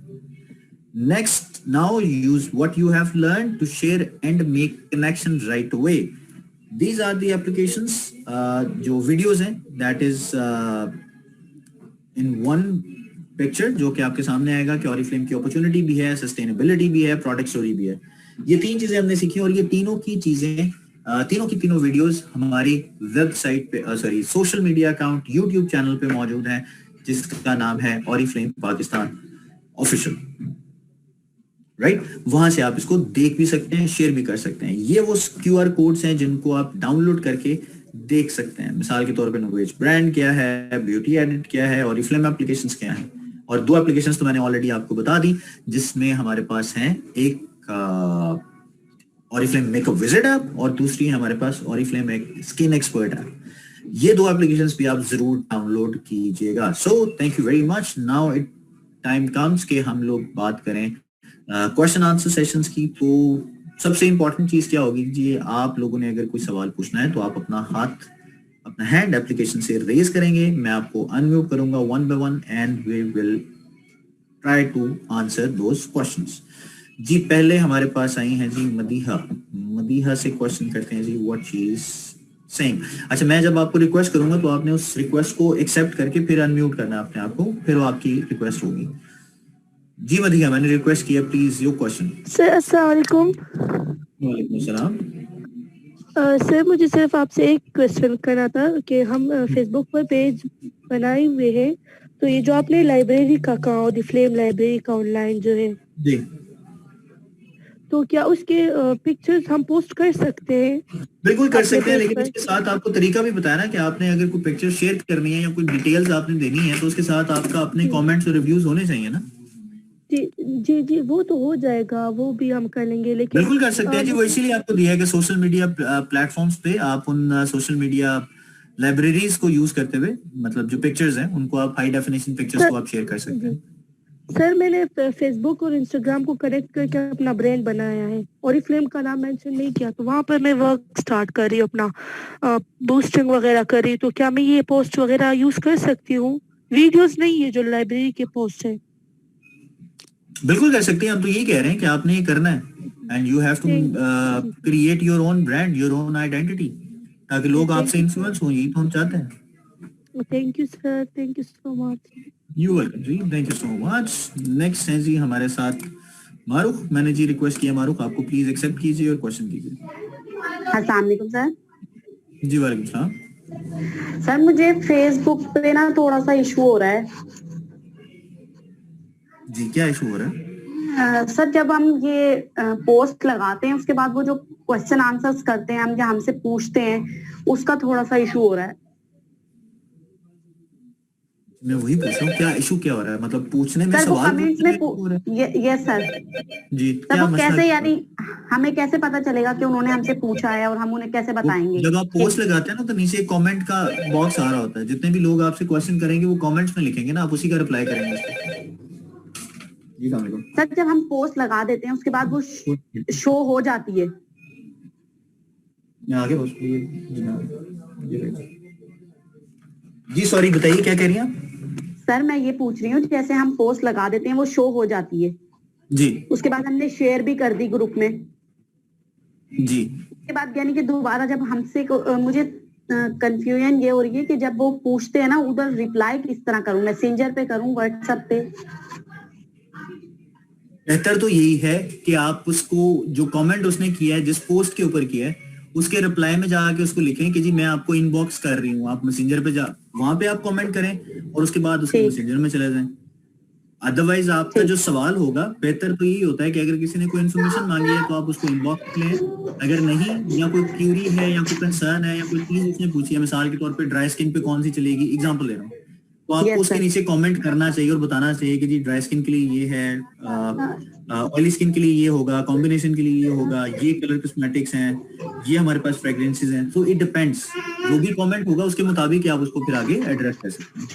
Next, now use what you have learned to share and make connection right away. These are the applications जो videos हैं, that is in one picture, जो कि आपके सामने आएगा कि Oriflame की opportunity भी है, sustainability भी है, product story भी है। ये 3 चीजें हमने सीखी और ये तीनों की चीजें तीनों की तीनों वीडियोस हमारी वेबसाइट पे sorry social media account YouTube channel पे मौजूद है, जिसका नाम है Oriflame पाकिस्तान ऑफिशियल, राइट? वहां से आप इसको देख भी सकते हैं, शेयर भी कर सकते हैं। ये वो QR कोड्स हैं जिनको आप डाउनलोड करके देख सकते हैं। मिसाल के तौर पे नोवेज ब्रांड क्या है, ब्यूटी एडिट क्या है, Oriflame एप्लीकेशंस क्या है। और 2 एप्लीकेशंस तो मैंने ऑलरेडी आपको बता दी, जिसमें हमारे पास हैं एक Oriflame मेकअप विजिट ऐप और दूसरी है हमारे पास Oriflame स्किन एक्सपर्ट ऐप। ये 2 एप्लीकेशंस भी आप जरूर डाउनलोड कीजिएगा। सो thank you very much. Now it time comes के हम लोग बात करें क्वेश्चन आंसर सेशंस की। तो सबसे इंपॉर्टेंट चीज क्या होगी जी, आप लोगों ने अगर कोई सवाल पूछना है तो आप अपना हैंड एप्लीकेशन से रेज करेंगे, मैं आपको अनम्यूट करूंगा 1 by 1 and we will try to answer those questions. जी पहले हमारे पास आई हैं जी मदीहा से क्वेश्चन करते हैं जी, व्हाट शी इज सेइंग। अच्छा, मैं जब आपको रिक्वेस्ट करूंगा तो आपने उस रिक्वेस्ट को एक्सेप्ट करके फिर अनम्यूट करना है अपने आप को, फिर वो आपकी रिक्वेस्ट होगी। जी मदीहा, मैंने रिक्वेस्ट किया, प्लीज योर क्वेश्चन। सर अस्सलाम वालेकुम। वालेकुम सलाम। सर मुझे सिर्फ आपसे एक क्वेश्चन करना था कि हम फेसबुक पर पेज बनाए हुए हैं, तो ये जो आपने लाइब्रेरी का कहा, Oriflame लाइब्रेरी का ऑनलाइन जो है जी, तो क्या उसके पिक्चर्स हम पोस्ट कर सकते हैं? बिल्कुल कर सकते हैं, लेकिन उसके साथ आपको तरीका भी बताया ना कि आपने अगर कोई पिक्चर शेयर करनी है या कोई डिटेल्स आपने देनी है तो उसके साथ आपका अपने कमेंट्स और रिव्यूज होने चाहिए ना। जी जी जी, वो तो हो जाएगा, वो भी हम कर लेंगे, लेकिन बिल्कुल कर सकते हैं जी। वो इसीलिए आपको दिया है कि सोशल मीडिया प्लेटफॉर्म्स पे आप उन सोशल मीडिया लाइब्रेरीज को यूज करते हुए, मतलब जो पिक्चर्स हैं उनको आप हाई डेफिनेशन पिक्चर्स को आप शेयर कर सकते हैं। सर मैंने फेसबुक और इंस्टाग्राम को कनेक्ट करके अपना ब्रांड बनाया है, Oriflame का नाम मेंशन नहीं किया, तो वहां पर मैं वर्क स्टार्ट कर रही हूँ, अपना बूस्टिंग वगैरह कर रही हूँ। तो क्या मैं ये पोस्ट वगैरह यूज कर सकती हूँ? वीडियोस नहीं है, जो लाइब्रेरी के पोस्ट है। बिल्कुल कर सकते हैं। हम तो यही कह रहे हैं कि आपने ये करना है and you have to create your own brand, your own identity, ताकि लोग आपसे इन्फ्लुएंस हों। यही तो हम चाहते हैं। Thank you sir, thank you so much. You welcome जी, thank you so much. Next है जी हमारे साथ मारूख। मैंने जी रिक्वेस्ट किया मारूख, आपको प्लीज एक्सेप्ट कीजिए और क्वेश्चन कीजिए। अस्सलाम वालेकुम सर। जी वालेकुम सलाम। सर मुझे फेसबुक पे ना थोड़ा सा इशू हो रहा है। जी क्या इशू हो रहा है? सर जब हम ये पोस्ट लगाते हैं उसके बाद वो जो क्वेश्चन आंसर्स करते हैं, हम जो हमसे पूछते हैं, उसका थोड़ा सा इशू हो रहा है। मैं वही पूछ रहा हूँ, क्या इशू क्या हो रहा है? मतलब पूछने में सर वो सवाल कमेंट्स में यस सर। जी सर क्या वो मसला कैसे, है? यानी हमें कैसे पता चलेगा कि उन्होंने हमसे पूछा है और हम उन्हें कैसे बताएंगे? जब आप पोस्ट लगाते हैं ना तो नीचे कमेंट का बॉक्स आ रहा होता है, जितने भी लोग आपसे क्वेश्चन करेंगे वो कमेंट्स में लिखेंगे ना, आप उसी का रिप्लाई करेंगे उसको। जी सर जब हम पोस्ट लगा देते हैं उसके बाद वो शो हो जाती है। मैं आगे जी सॉरी, बताइए क्या कह रही हैं आप? सर मैं ये पूछ रही हूँ, जैसे हम पोस्ट लगा देते हैं वो शो हो जाती है जी, उसके बाद हमने शेयर भी कर दी ग्रुप में जी, उसके बाद यानी कि दोबारा जब हमसे मुझे कंफ्यूजन ये हो रही है कि जब वो पूछते हैं ना, उधर रिप्लाई किस तरह करूं? मैसेंजर पे करूं, व्हाट्सएप पे? बेहतर तो यही है कि आप उसको, जो कमेंट उसने किया है, जिस पोस्ट के ऊपर किया है, उसके रिप्लाई में जाके उसको लिखें कि जी मैं आपको इनबॉक्स कर रही हूँ, आप मैसेंजर पे वहां पे आप कमेंट करें और उसके बाद उसके मैसेंजर में चले जाएं। अदरवाइज आपका जो सवाल होगा, बेहतर तो यही होता है कि अगर किसी ने कोई इन्फॉर्मेशन मांगी है तो आप उसको इनबॉक्स लें, अगर नहीं, या कोई क्यूरी है या कोई कंसर्न है या कोई चीज उसने पूछी है, मिसाल के तौर पे ड्राई स्किन पे कौन सी चलेगी, एग्जांपल ले रहा हूँ, तो आपको उसके नीचे कमेंट करना चाहिए और बताना चाहिए कि जी ड्राई स्किन के लिए ये है, ऑयली स्किन के लिए ये होगा, कॉम्बिनेशन के लिए ये होगा, ये कलर कॉस्मेटिक्स हैं, ये हमारे पास फ्रेग्रेंसेस हैं। सो इट डिपेंड्स, जो भी कमेंट होगा उसके मुताबिक आप उसको फिर आगे एड्रेस कर सकते हैं।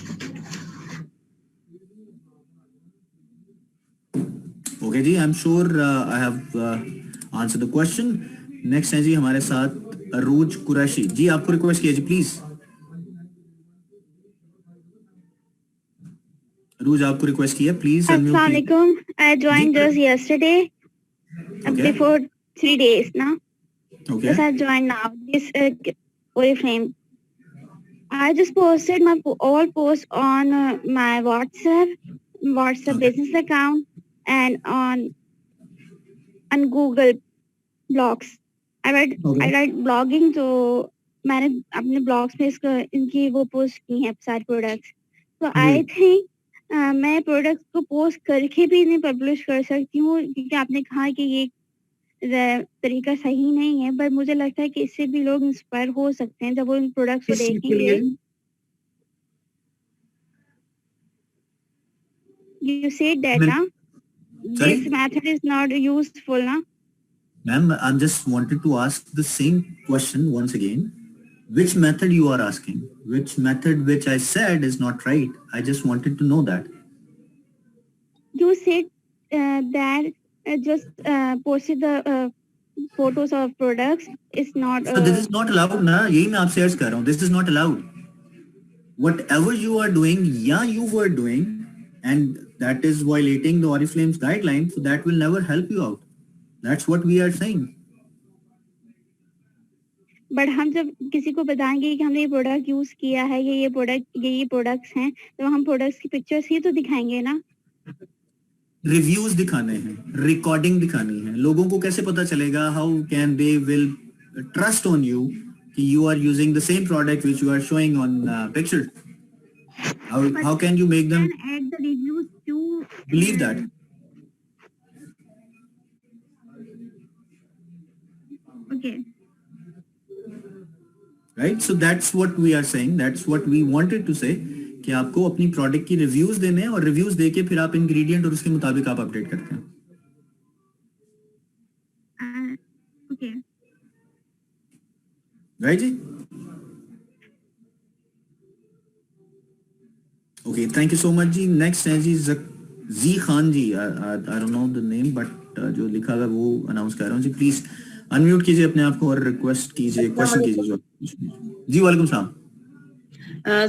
ओके जी, I am sure I have answer the question. Next है जी हमारे साथ अरूज कुरैशी जी, आपको रिक्वेस्ट किया जी प्लीज। अरूज आपको रिक्वेस्ट किया, please unmute. Assalamu alaikum. I joined just yesterday, before 3 days now. Okay. Yes, I joined now. This Oriflame. I just posted my all posts on my WhatsApp Okay. business account and on Google Blogs. I Okay. write blogging, तो मैंने अपने blogs में इनकी वो post की हैं सारे products. तो जी. आई थिंक मैं प्रोडक्ट्स को पोस्ट करके भी इन्हें पब्लिश कर सकती हूँ, क्योंकि आपने कहा कि ये तरीका सही नहीं है, पर मुझे लगता है कि इससे भी लोग इंस्पायर हो सकते हैं जब वो इन प्रोडक्ट्स को किस चीज के देखेंगे. लिए? You said that Well, ना sorry? this method is not useful ना. Ma'am, I'm just wanted to ask the same question once again. Which method you are asking? Which method which I said is not right? I just wanted to know that. You said that just posted the photos of products is not. So this is not allowed ना, यही मैं आपसे अर्ज कर रहा हूँ. This is not allowed. Whatever you are doing, yeah, you were doing, and that is violating the Oriflame's guidelines, so that will never help you out. That's what we are saying. But हम जब किसी को बताएंगे कि हमने ये product use किया है, ये प्रोडक्ट्स हैं, तो हम प्रोडक्ट्स की पिक्चर्स ही तो दिखाएंगे ना. रिव्यूज दिखाने हैं, रिकॉर्डिंग दिखानी है. लोगों को कैसे पता चलेगा? How can they will trust on you कि you are using the same product which you are showing on picture? How can you make them add the reviews to believe that? Okay. Right, so that's what we are saying, that's what we wanted to say, कि आपको अपनी product की reviews देने हैं और reviews देके फिर आप इंग्रेडिएंट और उसके मुताबिक आप अपडेट करते हैं. Okay. Right ji? Okay, thank you so much ji. Next है जी जी खान जी. I don't know the name, but जो लिखा हुआ वो अनाउंस कर रहा हूँ जी. प्लीज अनम्यूट कीजिए अपने आप को और रिक्वेस्ट कीजिए, क्वेश्चन कीजिए जी. वालेकुम सलाम.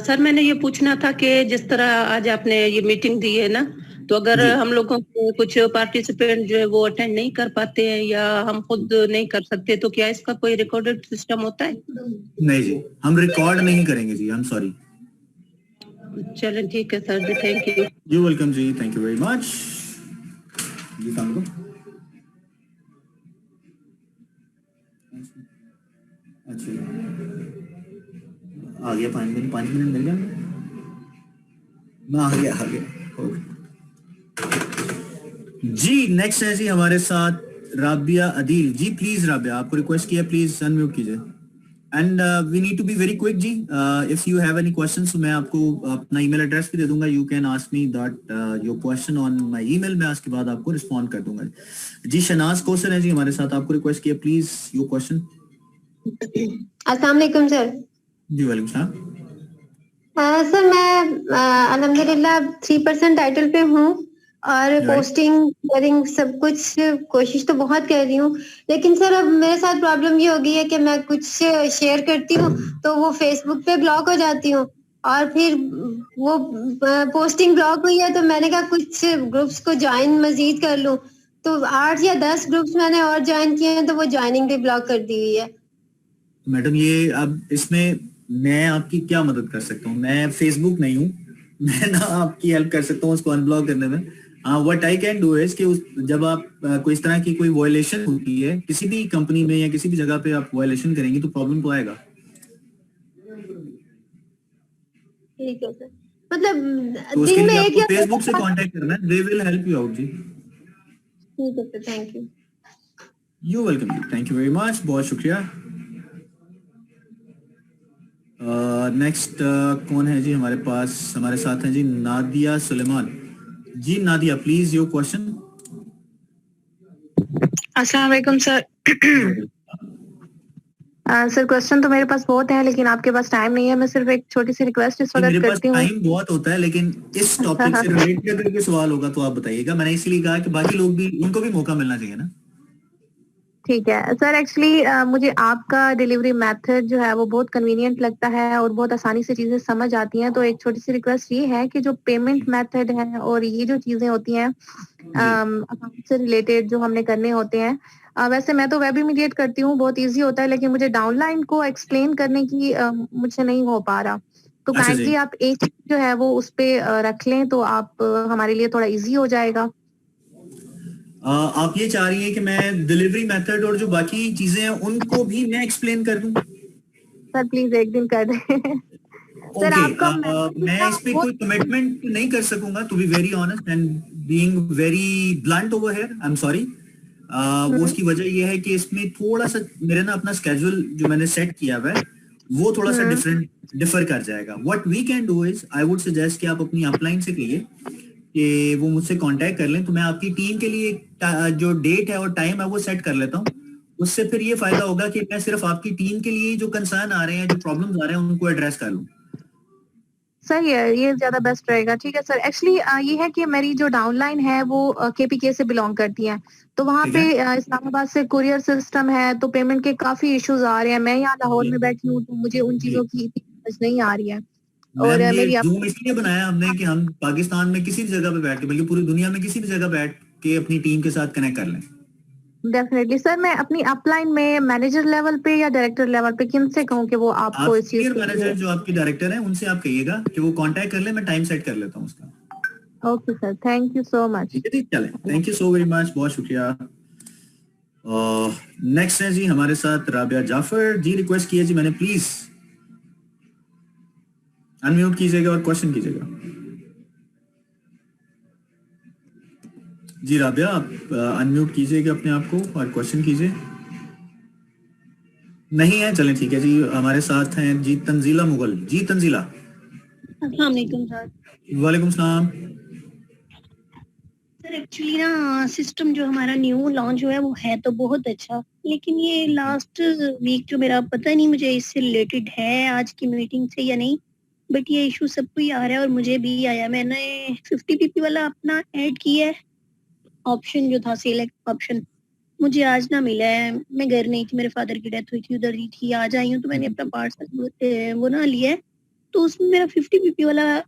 सर मैंने ये पूछना था कि जिस तरह आज आपने ये मीटिंग दी है ना, तो अगर हम लोगों को कुछ पार्टिसिपेंट जो है वो अटेंड नहीं कर पाते हैं या हम खुद नहीं कर सकते, तो क्या इसका कोई रिकॉर्डेड सिस्टम होता है? नहीं जी, हम रिकॉर्ड नहीं करेंगे जी. I am sorry. चलें ठीक है सर जी, थैंक यू. यू वेलकम जी, थैंक यू वेरी मच जी. काम को अच्छा आ गया. 5 मिनट मिल गया. मैं आ गया जी. नेक्स्ट है जी हमारे साथ राबिया अदील जी. प्लीज राबिया, आपको रिक्वेस्ट किया, प्लीज अनम्यूट कीजिए. And we need to be very quick जी. If you have any questions तो मैं आपको अपना ईमेल एड्रेस भी दे दूंगा. You can ask me that your question on my email. मैं उसके बाद आपको रिस्पॉन्ड कर दूंगा जी. शनाज कौसर है जी हमारे साथ, आपको रिक्वेस्ट किया, प्लीज योर क्वेश्चन. अस्सलाम वालेकुम सर. जी वालेकुम सलाम. सर मैं अल्हम्दुलिल्लाह 3% टाइटल पे हूँ और पोस्टिंग शेयरिंग सब कुछ कोशिश तो बहुत कर रही हूँ, लेकिन सर अब मेरे साथ प्रॉब्लम ये हो गई है कि मैं कुछ शेयर करती हूँ तो वो फेसबुक पे ब्लॉक हो जाती हूँ और फिर वो पोस्टिंग ब्लॉक हुई है. तो मैंने कहा कुछ ग्रुप्स को ज्वाइन मजीद कर लूँ, तो 8 या 10 ग्रुप्स मैंने और ज्वाइन किए हैं, तो वो ज्वाइनिंग भी ब्लॉक कर दी हुई है. मैडम ये अब इसमें मैं आपकी क्या मदद कर सकता हूँ? मैं फेसबुक नहीं हूँ, मैं ना आपकी हेल्प कर सकता हूँ उसको अनब्लॉक करने में. What I can do is कि जब आप कोई इस तरह की कोई वायलेशन होती है किसी भी कंपनी में या किसी भी जगह पे आप वायलेशन करेंगे तो प्रॉब्लम तो आएगा. ठीक है सर. मतलब तो उसके दिन में लिए एक आपको या फेसबुक से कांटेक्ट करना है. They will help you out जी. ठीक है sir, thank you. You welcome जी, थैंक यू वेरी मच, बहुत शुक्रिया. नेक्स्ट कौन है जी हमारे पास? हमारे साथ हैं जी Nadia Suleman ji. Nadia please your question. अस्सलाम वालेकुम सर. सर क्वेश्चन तो मेरे पास बहुत है, लेकिन आपके पास टाइम नहीं है. मैं सिर्फ एक छोटी सी रिक्वेस्ट इस वक्त करती हूँ. टाइम बहुत होता है, लेकिन इस टॉपिक से रिलेटेड अगर कोई सवाल होगा तो आप बताइएगा. मैंने इसलिए कहा कि बाकी लोग भी, उनको भी मौका मिलना चाहिए ना. ठीक है सर. एक्चुअली मुझे आपका डिलीवरी मेथड जो है वो बहुत कन्वीनियंट लगता है और बहुत आसानी से चीजें समझ आती हैं. तो एक छोटी सी रिक्वेस्ट ये है कि जो पेमेंट मेथड है और ये जो चीजें होती हैं अकाउंट से रिलेटेड जो हमने करने होते हैं, वैसे मैं तो वेब इमीडिएट करती हूँ, बहुत इजी होता है, लेकिन मुझे डाउनलाइन को एक्सप्लेन करने की मुझसे नहीं हो पा रहा। तो अच्छा काइंडली जी। आप एक चीज जो है वो उस पे रख लें तो आप हमारे लिए थोड़ा इजी हो जाएगा। आप ये चाह रही हैं कि मैं डिलीवरी मेथड और जो बाकी चीजें हैं उनको भी मैं एक्सप्लेन कर दूं? सर प्लीज एक दिन कर दें। सर ओके, आपका मैसेज मैं ना इस पे बहुत कोई कमिटमेंट नहीं कर सकूंगा, to be very honest and being very blunt over here, I am sorry. वो उसकी वजह ये है कि इसमें थोड़ा सा मेरे ना अपना स्केड्यूल जो मैंने सेट किया हुआ है वो थोड़ा सा डिफर कर जाएगा। What we can do is, I would suggest कि आप अपनी अपलाइन से कहिए कि वो मुझसे कांटेक्ट कर लें, तो मैं आपकी टीम के लिए जो डेट है और टाइम है वो सेट कर लेता हूँ। उससे फिर ये फायदा होगा कि मैं सिर्फ आपकी टीम के लिए जो कंसर्न आ रहे हैं, जो प्रॉब्लम्स आ रहे हैं, उनको एड्रेस कर लूँ। सही है, ये ज्यादा बेस्ट रहेगा। ठीक है सर, एक्चुअली ये है कि मेरी जो डाउनलाइन है वो केपीके से बिलोंग करती है, तो वहाँ ठीक पे है। इस्लामाबाद से कुरियर सिस्टम है, तो पेमेंट के काफी इश्यूज आ रहे हैं। मैं यहाँ लाहौर जी में बैठी हूँ, तो मुझे उन जी चीजों की इतनी समझ नहीं आ रही है। और मैम, ये मेरी जूम इसलिए बनाया हमने कि हम पाकिस्तान में किसी भी जगह पे बैठ के, बल्कि पूरी दुनिया में किसी भी जगह बैठ के अपनी टीम के साथ कनेक्ट कर लें। डेफिनेटली सर, मैं अपनी अपलाइन में मैनेजर लेवल पे या डायरेक्टर लेवल पे किन से कहूँ कि वो आप आपको इस चीज सीनियर के मैनेजर लिए। जो आपके डायरेक्टर हैं उनसे आप कहिएगा कि वो कांटेक्ट कर ले, मैं टाइम सेट कर लेता हूँ उसका। Okay sir, thank you so much. ठीक है जी, चलें, thank you so very much, बहुत शुक्रिया। नेक्स्ट है जी हमारे साथ राबिया जाफर जी। रिक्वेस्ट किया जी मैंने, प्लीज अनम्यूट कीजिएगा और क्वेश्चन कीजिएगा। जी राबिया, आप अनम्यूट कीजिएगा अपने आप को और क्वेश्चन कीजिए। नहीं है, चलें ठीक है जी। हमारे साथ हैं जी तंजीला मुगल जी। तंजीला, अस्सलाम वालेकुम सर। वालेकुम सलाम। सर एक्चुअली ना सिस्टम जो हमारा न्यू लॉन्च हुआ है वो है तो बहुत अच्छा, लेकिन ये लास्ट वीक जो मेरा पता नहीं मुझे इससे रिलेटेड है आज की मीटिंग से या नहीं, बट ये इशू सबको ही आ रहा है और मुझे भी आया। मैंने 50 पीपी वाला अपना ऐड किया है, ऑप्शन जो था सिलेक्ट ऑप्शन, मुझे आज ना मिला है। मैं घर नहीं थी, मेरे फादर की डेथ हुई थी, उधर ही थी, आज आई हूँ तो मैंने अपना पार्सल वो ना लिया है, तो उसमें मेरा 50 पीपी वाला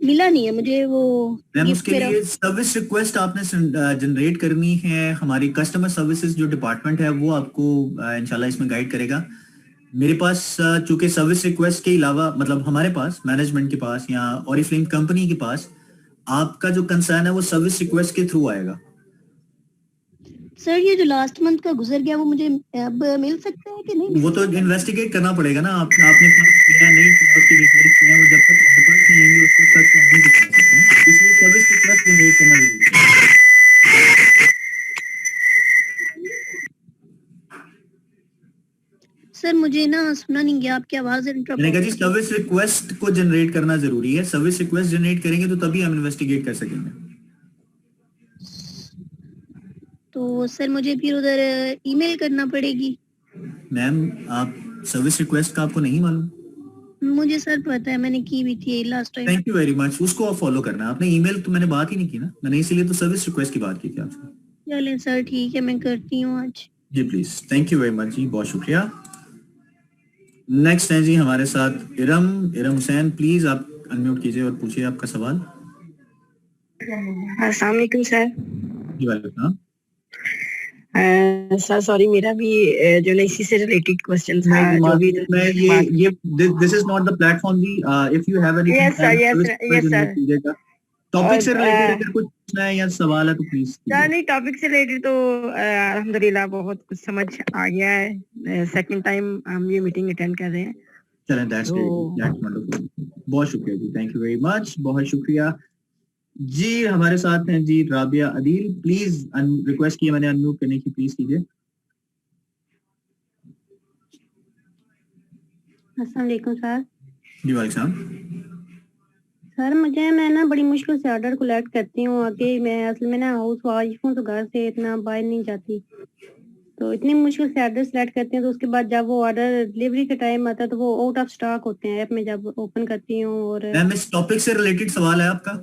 मिला नहीं है मुझे। वो मैम गिफ्ट उसके मेरा लिए सर्विस रिक्वेस्ट आपने जनरेट करनी है। हमारी कस्टमर सर्विसेज जो डिपार्टमेंट है वो आपको इंशाल्लाह इसमें गाइड करेगा। मेरे पास चूंकि सर्विस रिक्वेस्ट के अलावा, मतलब हमारे पास मैनेजमेंट के पास या ऑरिफ्लेम कंपनी के पास आपका जो कंसर्न है वो सर्विस रिक्वेस्ट के थ्रू आएगा। सर ये जो लास्ट मंथ का गुजर गया वो मुझे अब मिल सकता है कि नहीं? वो तो इन्वेस्टिगेट करना पड़ेगा ना, आपने पास किया नहीं किया, उसकी डिटेल्स क्या है, वो जब तक हमारे पास नहीं आएंगे उस वक्त तक तो हम नहीं दिखा सकते हैं। इसलिए सर्विस रिक्वेस्ट जनरेट करना जरूरी है। सर मुझे ना सुना नहीं गया, आपकी आवाज मैंने कहा जी सर्विस रिक्वेस्ट को जनरेट करना जरूरी है। सर्विस रिक्वेस्ट जनरेट करेंगे तो तभी हम इन्वेस्टिगेट कर सकेंगे। तो सर मुझे फिर उधर ईमेल करना पड़ेगी? मैम, आप सर्विस रिक्वेस्ट का आपको नहीं मालूम? मुझे सर पता है, मैंने की भी थी last time. Thank you very much. उसको आप फॉलो करना। आपने ईमेल तो मैंने बात ही नहीं की ना, मैंने इसीलिए तो सर्विस रिक्वेस्ट की बात की थी आपसे। चलें सर ठीक है, मैं करती हूँ आज। जी please, thank you very much जी, बहुत शुक्रिया। नेक्स्ट है जी हमारे साथ इरम हुसैन। प्लीज आप अनम्यूट कीजिए और पूछिए आपका सवाल। अस्सलाम वालेकुम सर। जी वालेकुम। सर सॉरी, मेरा भी जो ना इसी से रिलेटेड क्वेश्चन था जो भी मैं ये this is not the platform जी। If you have anything, yes sir topic से रिलेटेड अगर कुछ पूछना है या सवाल है तो प्लीज। सर नहीं, टॉपिक से रिलेटेड तो अल्हम्दुलिल्लाह बहुत कुछ समझ आ गया है। सेकंड टाइम हम ये मीटिंग अटेंड कर रहे हैं। चलें, दैट्स वंडरफुल। बहुत शुक्रिया जी, थैंक यू वेरी मच, बहुत शुक्रिया जी। हमारे साथ हैं जी राबिया अदील। प्लीज रिक्वेस्ट किया मैंने अनम्यूट करने की, प्लीज कीजिए। अस्सलाम वालेकुम सर। जी वालेकुम। सर मैं ना बड़ी मुश्किल से ऑर्डर कलेक्ट करती हूँ आके। मैं असल में ना हाउस वाइफ हूँ तो घर से इतना बाहर नहीं जाती, तो इतनी मुश्किल से ऑर्डर सेलेक्ट करती हूँ, तो उसके बाद जब वो ऑर्डर डिलीवरी का टाइम आता है तो वो आउट ऑफ स्टॉक होते हैं ऐप में जब ओपन करती हूँ। और मैम इस टॉपिक से रिलेटेड सवाल है आपका?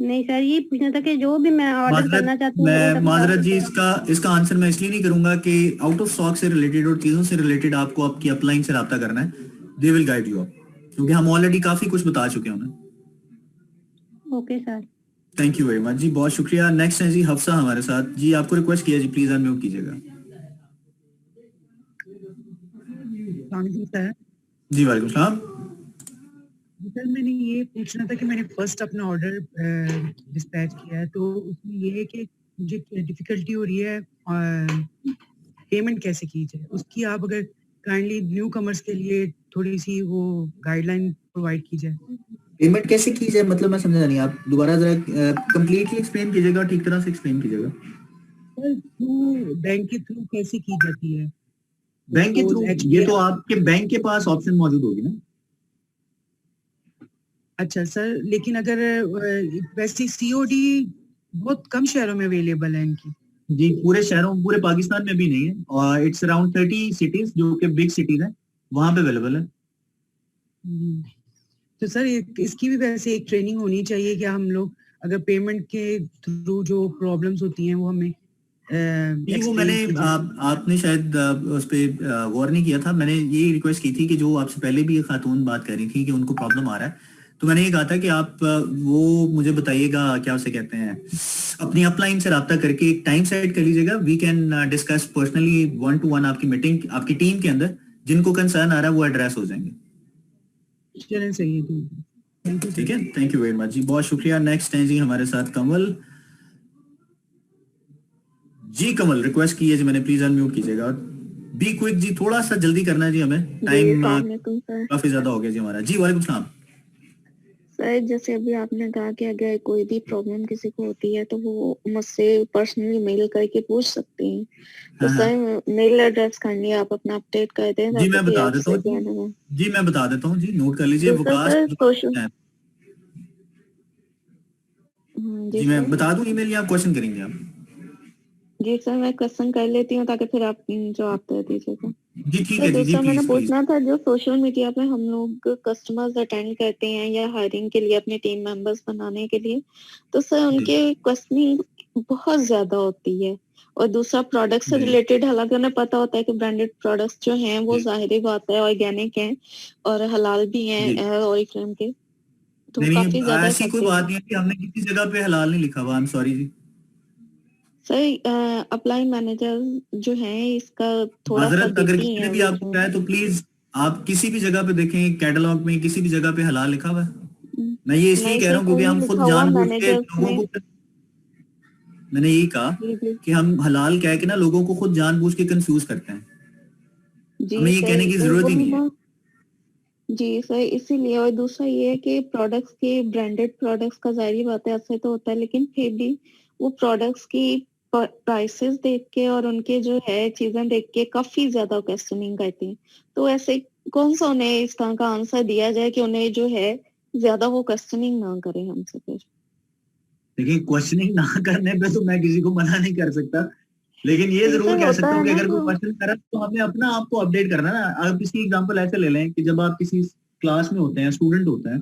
नहीं सर, ये पूछना था कि जो भी मैं ऑर्डर करना चाहती हूँ। मैं माजरत जी, इसका आंसर मैं इसलिए नहीं करूंगा कि आउट ऑफ स्टॉक से रिलेटेड और चीजों से रिलेटेड आपको आपकी अपलाइन से रब्ता करना है। They will guide you up, क्योंकि हम ऑलरेडी काफी कुछ बता चुके हैं उन्हें। Okay sir. Thank you very much जी, बहुत शुक्रिया। नेक्स्ट है जी हफ्सा हमारे साथ जी, आपको रिक्वेस्ट किया जी, प्लीज अनम्यूट कीजिएगा सर। जी। वालेकुम सलाम। सर मैंने ये पूछना था कि मैंने फर्स्ट अपना ऑर्डर डिस्पैच किया है, तो उसमें ये है कि मुझे डिफिकल्टी हो रही है पेमेंट कैसे की जाए, उसकी आप अगर काइंडली न्यू कमर्स के लिए थोड़ी सी वो गाइडलाइन प्रोवाइड की जाए। पेमेंट कैसे की जाए मतलब मैं समझा नहीं, आप दोबारा जरा कंप्लीटली एक्सप्लेन कीजिएगा, ठीक तरह से एक्सप्लेन कीजिएगा। सर बैंक के थ्रू कैसे की जाती है? बैंक के थ्रू ये तो आपके बैंक के पास ऑप्शन मौजूद होगी ना। अच्छा सर, लेकिन अगर वैसे सीओडी बहुत कम शहरों में अवेलेबल है इनकी। जी, पूरे शहरों, पूरे पाकिस्तान में भी नहीं है, और इट्स अराउंड 30 सिटीज जो कि बिग सिटीज हैं, वहां पे अवेलेबल है। तो सर इसकी भी वैसे एक ट्रेनिंग होनी चाहिए कि हम लोग अगर पेमेंट के थ्रू जो प्रॉब्लम्स होती हैं वो हमें वो मैंने आपने शायद उस पे गौर नहीं किया था। मैंने ये रिक्वेस्ट की थी कि जो आपसे पहले भी ये खातून बात कर रही थी कि उनको प्रॉब्लम आ रहा है, तो मैंने ये कहा था कि आप वो मुझे बताइएगा, क्या उसे कहते हैं, अपनी अपलाइन से रब्ता करके एक टाइम सेट कर लीजिएगा। We can discuss personally 1-to-1 आपकी मीटिंग, आपकी टीम के अंदर जिनको कंसर्न आ रहा है वो एड्रेस हो जाएंगे। चलिए सही है, ठीक है, थैंक यू वेरी मच जी, बहुत शुक्रिया। नेक्स्ट है जी हमारे साथ कमल जी। कमल रिक्वेस्ट की है जी मैंने, प्लीज अनम्यूट कीजिएगा, बी क्विक जी, थोड़ा सा जल्दी करना है जी, हमें टाइम काफी ज्यादा हो गया जी हमारा। जी वालेकुम सलाम। सर जैसे अभी आपने कहा कि अगर कोई भी प्रॉब्लम किसी को होती है तो वो मुझसे पर्सनली मेल करके पूछ सकते हैं, तो सर मेल एड्रेस काइंडली आप अपना अपडेट कर दें। जी मैं बता देता हूँ जी, मैं बता देता हूँ जी, नोट कर लीजिए। जी मैं बता दूं ईमेल या क्वेश्चन करेंगे आप? जी सर मैं क्वेश्चन कर लेती हूँ ताकि फिर आप जवाब दे दीजिएगा। जी ठीक है जी, मैंने पूछना था, जो सोशल मीडिया पे हम लोग कस्टमर्स अटेंड करते हैं या हायरिंग के लिए अपने टीम मेंबर्स बनाने के लिए, तो सर उनके क्वेश्चनिंग बहुत ज्यादा होती है, और दूसरा प्रोडक्ट से रिलेटेड, हालांकि उन्हें पता होता है कि ब्रांडेड प्रोडक्ट्स जो हैं वो जाहिर बात है ऑर्गेनिक हैं और हलाल भी हैं ओरिफ्लेम के, तो काफी ज्यादा ऐसी कोई बात नहीं है कि हमने किसी जगह पे हलाल नहीं लिखा हुआ। आई एम सॉरी जी सर, अप्लाई मैनेजर जो है इसका थोड़ा सा अगर किसी ने भी आपको कहा है तो प्लीज आप किसी भी जगह पे देखें, कैटलॉग में किसी भी जगह पे हलाल लिखा हुआ है। मैं ये इसलिए कह रहा हूँ क्योंकि हम खुद जानबूझ के लोगों को, मैंने यही कहा कि हम हलाल कह के ना लोगों को खुद जानबूझ के कंफ्यूज करते हैं, हमें ये कहने की जरूरत ही नहीं है। जी सर, इसीलिए। और दूसरा ये है कि प्रोडक्ट्स के, ब्रांडेड प्रोडक्ट्स का जाहिर बात है ऐसे तो होता है, लेकिन फिर भी वो प्रोडक्ट्स की प्राइसेस देख के और उनके जो है चीजें देख के काफी ज्यादा क्वेश्चनिंग करती हैं, तो ऐसे कौन सा उन्हें इस तरह का आंसर दिया जाए कि उन्हें जो है ज्यादा वो क्वेश्चनिंग ना करे हमसे। फिर देखिए, क्वेश्चनिंग ना करने पे तो मैं किसी को मना नहीं कर सकता, लेकिन ये जरूर कह सकता हूँ कि अगर कोई क्वेश्चन करे तो हमें अपना आपको अपडेट करना ना। आप इसकी एग्जांपल ऐसे ले लें कि जब आप किसी क्लास में होते हैं, स्टूडेंट होते हैं,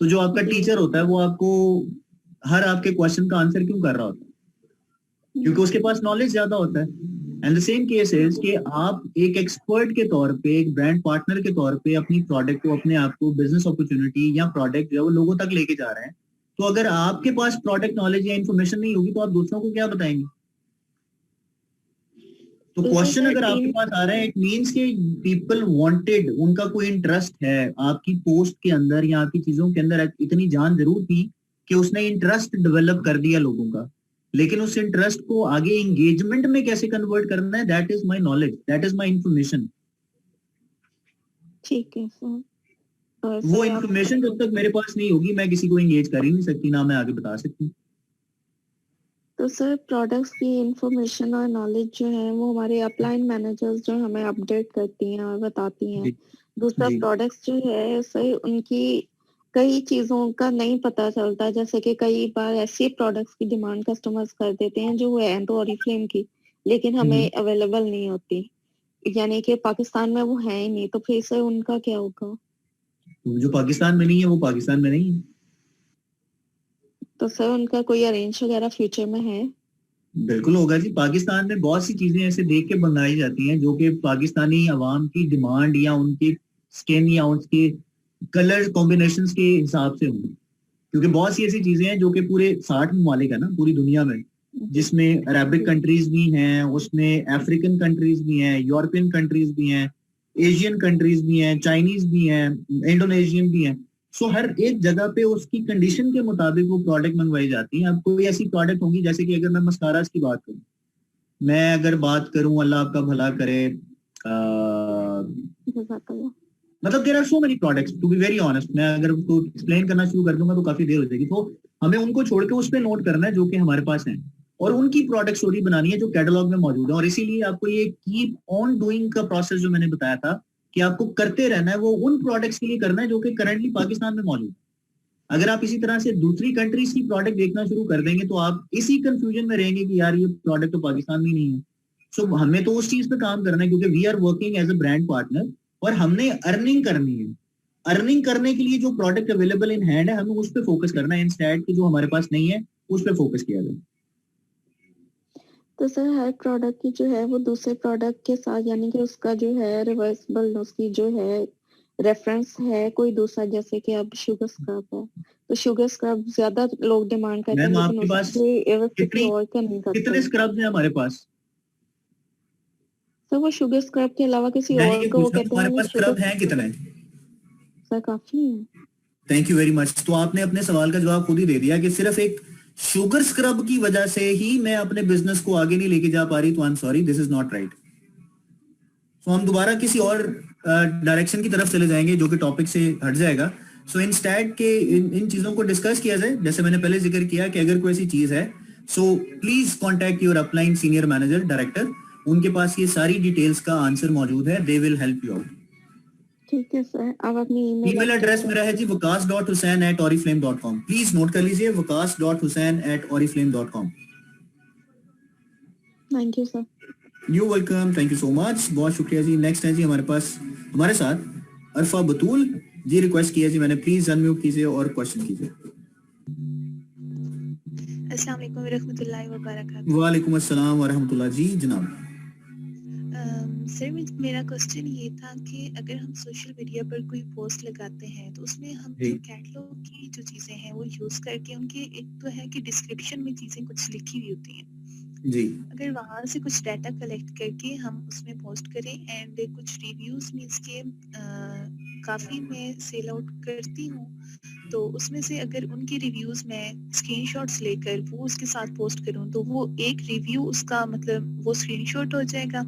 तो जो आपका टीचर होता है वो आपको हर आपके क्वेश्चन का आंसर क्यों कर रहा होता है? क्योंकि उसके पास नॉलेज ज्यादा होता है। And the same case is कि आप एक एक्सपर्ट के तौर पे, एक ब्रांड पार्टनर के तौर पे अपनी प्रोडक्ट को, अपने आप को, बिजनेस अपॉर्चुनिटी या प्रोडक्ट जो है वो लोगों तक लेके जा रहे हैं, तो अगर आपके पास प्रोडक्ट नॉलेज या इन्फॉर्मेशन नहीं होगी तो आप दूसरों को क्या बताएंगे? तो क्वेश्चन अगर आपके पास आ रहा है, इट मींस कि पीपल वांटेड, उनका कोई इंटरेस्ट है आपकी पोस्ट के अंदर या आपकी चीजों के अंदर, इतनी जान जरूर थी कि उसने इंटरेस्ट डेवलप कर दिया लोगों का, लेकिन उस इंटरेस्ट को आगे एंगेजमेंट में कैसे कन्वर्ट करना है, that is my knowledge, that is my information. ठीक है सर। वो इंफॉर्मेशन जब तक मेरे पास नहीं होगी मैं किसी को एंगेज कर ही नहीं सकती, ना मैं आगे बता सकती। तो सर प्रोडक्ट्स की इंफॉर्मेशन और नॉलेज जो है वो हमारे अपलाइन मैनेजर्स जो हमें अपडेट करती हैं और बताती हैं। दूसरा प्रोडक्ट्स जो है सर उनकी कई चीजों का नहीं पता चलता, जैसे कि कई बार ऐसे प्रोडक्ट्स की डिमांड कस्टमर्स कर देते हैं जो है तो ओरिफ्लेम की, लेकिन हमें अवेलेबल नहीं होती, यानी कि पाकिस्तान में वो है ही नहीं, तो फिर सर उनका क्या होगा? जो पाकिस्तान में नहीं है वो पाकिस्तान में नहीं है। तो सर उनका कोई अरेंज वगैरह फ्यूचर में है? बिल्कुल होगा जी। पाकिस्तान में बहुत सी चीजें ऐसे देख के बनाई जाती हैं जो कि पाकिस्तानी अवाम की डिमांड या उनकी स्किन या उनके कलर कॉम्बिनेशंस के हिसाब से होंगी, क्योंकि बहुत सी ऐसी चीजें हैं जो कि पूरे 60 ममालिक है ना पूरी दुनिया में, जिसमें अरेबिक कंट्रीज भी हैं, उसमें अफ्रीकन कंट्रीज भी हैं, यूरोपियन कंट्रीज भी हैं, एशियन कंट्रीज भी हैं, चाइनीज भी हैं, इंडोनेशियन भी हैं। सो हर एक जगह पे उसकी कंडीशन के मुताबिक वो प्रोडक्ट मंगवाई जाती हैं। अब कोई ऐसी प्रोडक्ट होंगी, जैसे कि अगर मैं मस्कारास की बात करूं, मैं अगर बात करूं, अल्लाह आपका भला करे, मतलब there are so many products to be very honest. मैं अगर उसको एक्सप्लेन करना शुरू कर दूंगा तो काफी देर हो जाएगी, तो हमें उनको छोड़ के उस पर नोट करना है जो कि हमारे पास है, और उनकी प्रोडक्ट स्टोरी बनानी है जो कैटलॉग में मौजूद है। और इसीलिए आपको ये कीप ऑन डूइंग का प्रोसेस जो मैंने बताया था कि आपको करते रहना है, वो उन प्रोडक्ट्स के लिए करना है जो कि करंटली पाकिस्तान में मौजूद है। अगर आप इसी तरह से दूसरी कंट्रीज की प्रोडक्ट देखना शुरू कर देंगे तो आप इसी कंफ्यूजन में रहेंगे कि यार ये प्रोडक्ट तो पाकिस्तान में नहीं है। सो हमें तो उस चीज पे काम करना है, क्योंकि we are working as a brand partner और हमने अर्निंग करनी है। अर्निंग करने के लिए जो प्रोडक्ट अवेलेबल इन हैंड है, हमें उस पर फोकस करना है, इंस्टेड की जो हमारे पास नहीं है उस पर फोकस किया जाए। तो सर हर प्रोडक्ट की जो है वो दूसरे प्रोडक्ट के साथ, यानी कि उसका जो है रिवर्सिबल, उसकी जो है रेफरेंस है कोई दूसरा, जैसे कि अब शुगर स्क्रब है, तो शुगर स्क्रब ज्यादा लोग डिमांड करते हैं, मैम लेकिन आपके पास कितने स्क्रब्स हैं हमारे पास? सर वो शुगर स्क्रब के अलावा किसी और को वो कहते हैं हमारे पास स्क्रब हैं कितने? सर काफी है। Thank you very much. तो आपने अपने सवाल का जवाब खुद ही दे दिया कि सिर्फ एक शुगर स्क्रब की वजह से ही मैं अपने बिजनेस को आगे नहीं लेके जा पा रही, तो आई am sorry, this is not right. तो हम दोबारा किसी और डायरेक्शन की तरफ चले जाएंगे जो कि टॉपिक से हट जाएगा। सो इंस्टेड के इन चीजों को डिस्कस किया जाए। जैसे मैंने पहले जिक्र किया कि अगर कोई ऐसी चीज है, so please contact your upline senior manager, director, उनके पास ये सारी डिटेल्स का आंसर मौजूद है, they will help you out. ठीक है सर, आप अपनी ईमेल एड्रेस मेरा है जी waqas.hussain@oriflame.com। प्लीज नोट कर लीजिए, waqas.hussain@oriflame.com। Thank you sir. You welcome, thank you so much, बहुत शुक्रिया जी। नेक्स्ट है जी हमारे पास, हमारे साथ अरफा बतूल जी, रिक्वेस्ट किया जी मैंने, प्लीज अनम्यूट कीजिए और क्वेश्चन कीजिए। अस्सलाम वालेकुम व रहमतुल्लाहि व बरकातहू। वालेकुम अस्सलाम व रहमतुल्लाह जी, जनाब। सर मेरा क्वेश्चन ये था कि अगर हम सोशल मीडिया पर कोई पोस्ट लगाते हैं तो उसमें हम जो कैटलॉग की जो चीजें हैं वो यूज करके, उनके एक तो है कि डिस्क्रिप्शन में चीजें कुछ लिखी हुई होती हैं जी, अगर वहां से कुछ डाटा कलेक्ट करके हम उसमें पोस्ट करें एंड कुछ रिव्यूज में इसके काफी मैं सेल आउट करती हूँ, तो उसमें से अगर उनके रिव्यूज में स्क्रीनशॉट्स लेकर वो उसके साथ पोस्ट करूँ तो वो एक रिव्यू उसका मतलब वो स्क्रीनशॉट हो जाएगा।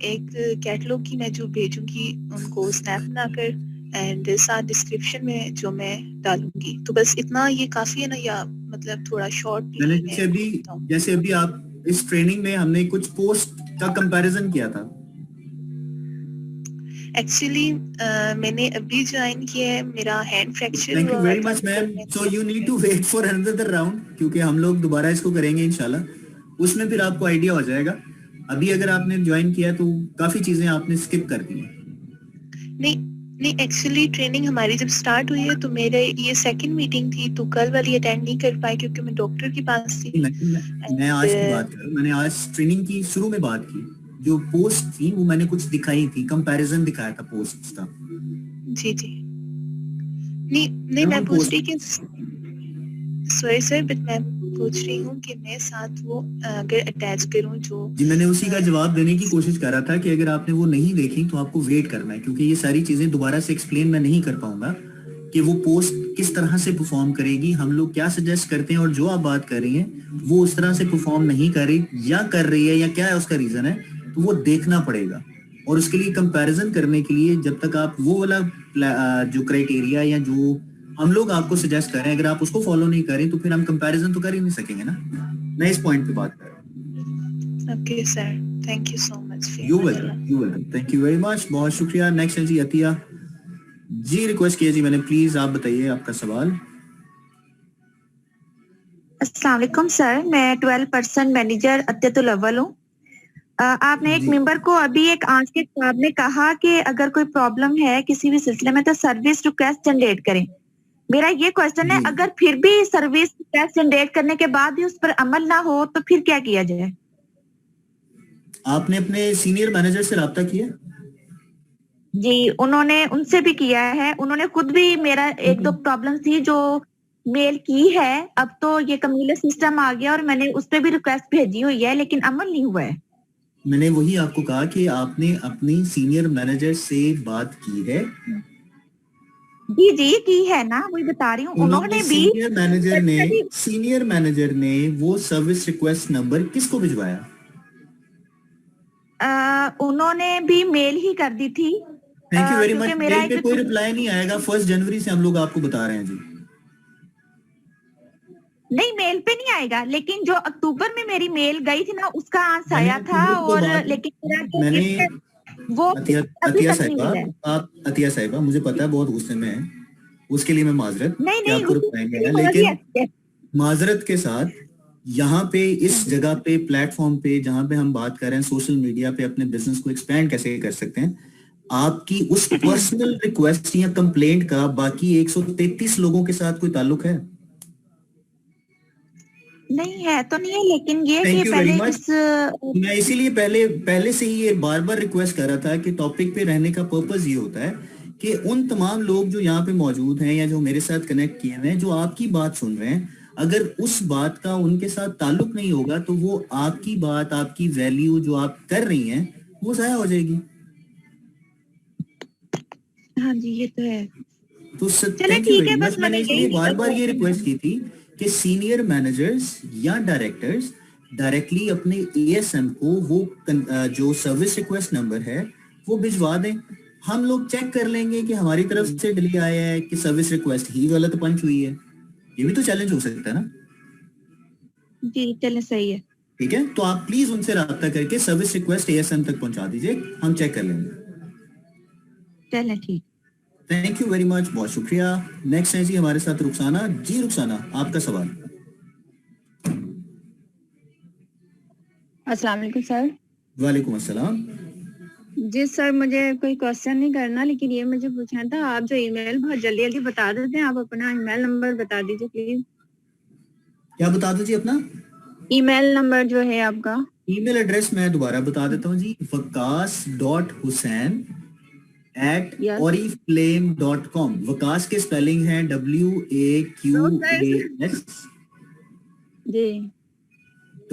एक कैटलॉग की मैं जो भेजूंगी उनको स्नैप बनाकर एंड साथ डिस्क्रिप्शन में जो मैं डालूंगी, तो बस इतना ये काफी है ना, या मतलब थोड़ा शॉर्ट? जैसे अभी आप इस ट्रेनिंग में हमने कुछ पोस्ट का कंपैरिजन किया था। एक्चुअली मैंने अभी ज्वाइन किया है, मेरा hand fracture. Thank you very much ma'am. So you need to wait for another round, क्योंकि हम लोग दोबारा इसको करेंगे इंशाल्लाह, उसमें फिर आपको आइडिया हो जाएगा। अभी अगर आपने ज्वाइन किया तो काफी चीजें आपने स्किप कर दी हैं। नहीं एक्चुअली ट्रेनिंग हमारी जब स्टार्ट हुई है तो मेरे ये सेकंड मीटिंग थी, तो कल वाली अटेंड नहीं कर पाई क्योंकि मैं डॉक्टर के पास थी। मैं आज की बात कर रहा हूं, मैंने आज ट्रेनिंग की शुरू में बात की, जो पोस्ट थी वो मैंने कुछ दिखाई थी, कंपैरिजन दिखाया था पोस्ट्स का। जी नहीं मैं पूछ रही कि सॉरी सर, बट मैं पूछ रही हूँ कि मैं साथ वो अगर अटैच करूँ जो जी, मैंने उसी का जवाब देने की कोशिश कर रहा था कि अगर आपने वो नहीं देखी तो आपको वेट करना है, क्योंकि ये सारी चीजें दोबारा से एक्सप्लेन मैं नहीं कर पाऊंगा कि वो पोस्ट किस तरह से परफॉर्म करेगी, हम लोग क्या सजेस्ट करते हैं, और जो आप बात कर रही हैं वो उस तरह से परफॉर्म नहीं कर रही या कर रही है, या क्या है उसका रीजन है, तो वो देखना पड़ेगा। और उसके लिए कंपैरिजन करने के लिए जब तक आप वो वाला जो क्राइटेरिया या जो हम लोग आपको सजेस्ट कर रहे हैं, अगर आप उसको फॉलो नहीं करें तो फिर हम कंपैरिजन तो कर ही नहीं सकेंगे ना। मैं इस पॉइंट पे बात कर रहा हूँ। Okay sir, thank you so much. You welcome, thank you very much, बहुत शुक्रिया। नेक्स्ट है जी अतिया जी, रिक्वेस्ट किया जी मैंने, प्लीज आप बताइए आपका सवाल। अस्सलाम वालेकुम सर, मैं 12% मैनेजर अतियतुल अव्वल हूँ। आपने एक मेंबर को अभी एक आज के जवाब में कहा कि अगर कोई प्रॉब्लम है किसी भी सिलसिले में तो सर्विस रिक्वेस्ट जनरेट करें। मेरा ये क्वेश्चन है, अगर फिर भी सर्विस रिक्वेस्ट जनरेट करने के बाद भी उस पर अमल ना हो तो फिर क्या किया जाए? आपने अपने सीनियर मैनेजर से राब्ता किया? जी, उन्होंने उनसे भी किया है, उन्होंने खुद भी, मेरा एक दो प्रॉब्लम थी जो मेल की है, अब तो ये कम्युनिटी सिस्टम आ गया और मैंने उस पर भी रिक्वेस्ट भेजी हुई है, लेकिन अमल नहीं हुआ है। मैंने वही आपको कहा कि आपने अपनी सीनियर मैनेजर से बात की है। जी जी की है ना, वही बता रही हूँ। उन्होंने भी सीनियर मैनेजर ने वो सर्विस रिक्वेस्ट नंबर किसको भिजवाया? उन्होंने भी मेल ही कर दी थी। Thank you very much. Mail पे कोई रिप्लाई नहीं आएगा। 1 जनवरी से हम लोग आपको बता रहे हैं जी। नहीं, मेल पे नहीं आएगा, लेकिन जो अक्टूबर में मेरी मेल गई थी ना, उसका आंसर आया था। और लेकिन मैंने वो अतिया साहिबा, मुझे पता है बहुत गुस्से में है, उसके लिए मैं माजरत। नहीं, लेकिन माजरत के साथ यहाँ पे इस जगह पे प्लेटफॉर्म पे जहाँ पे हम बात कर रहे हैं सोशल मीडिया पे अपने बिजनेस को एक्सपेंड कैसे कर सकते हैं, आपकी उस पर्सनल रिक्वेस्ट या कंप्लेंट का बाकी 133 लोगों के साथ कोई ताल्लुक है? नहीं है तो नहीं है, लेकिन ये कि पहले मैं इसीलिए पहले से ही ये बार बार रिक्वेस्ट कर रहा था कि टॉपिक पे रहने का पर्पस ये होता है कि उन तमाम लोग जो यहाँ पे मौजूद हैं या जो मेरे साथ कनेक्ट किए हुए हैं, जो आपकी बात सुन रहे हैं, अगर उस बात का उनके साथ ताल्लुक नहीं होगा तो वो आपकी बात, आपकी वैल्यू जो आप कर रही हैं, वो जाया हो जाएगी। हाँ जी, ये तो है। तो ठीक है, बस मैंने इसलिए बार बार ये रिक्वेस्ट की थी कि सीनियर मैनेजर्स या डायरेक्टर्स डायरेक्टली अपने एएसएम को वो जो सर्विस रिक्वेस्ट नंबर है वो भिजवा दें। हम लोग चेक कर लेंगे कि हमारी तरफ से डिले आया है कि सर्विस रिक्वेस्ट ही गलत पंच हुई है। ये भी तो चैलेंज हो सकता है ना जी? चले, सही है। ठीक है, तो आप प्लीज उनसे राब्ता करके सर्विस रिक्वेस्ट एएसएम तक पहुंचा दीजिए, हम चेक कर लेंगे। चले, ठीक। थैंक यू वेरी मच, बहुत शुक्रिया। नेक्स्ट है जी हमारे साथ रुखसाना जी। रुखसाना, आपका सवाल। अस्सलाम वालेकुम सर। वालेकुम अस्सलाम। जी सर, मुझे कोई क्वेश्चन नहीं करना, लेकिन ये मुझे पूछना था, आप जो ईमेल बहुत जल्दी जल्दी बता देते हैं, आप अपना ईमेल नंबर बता दीजिए प्लीज। क्या बता दो जी? अपना ईमेल नंबर जो है आपका। ईमेल एड्रेस मैं दोबारा बता देता हूँ जी, waqas.hussain@oriflame.com। वकास के स्पेलिंग है WAQAS जी,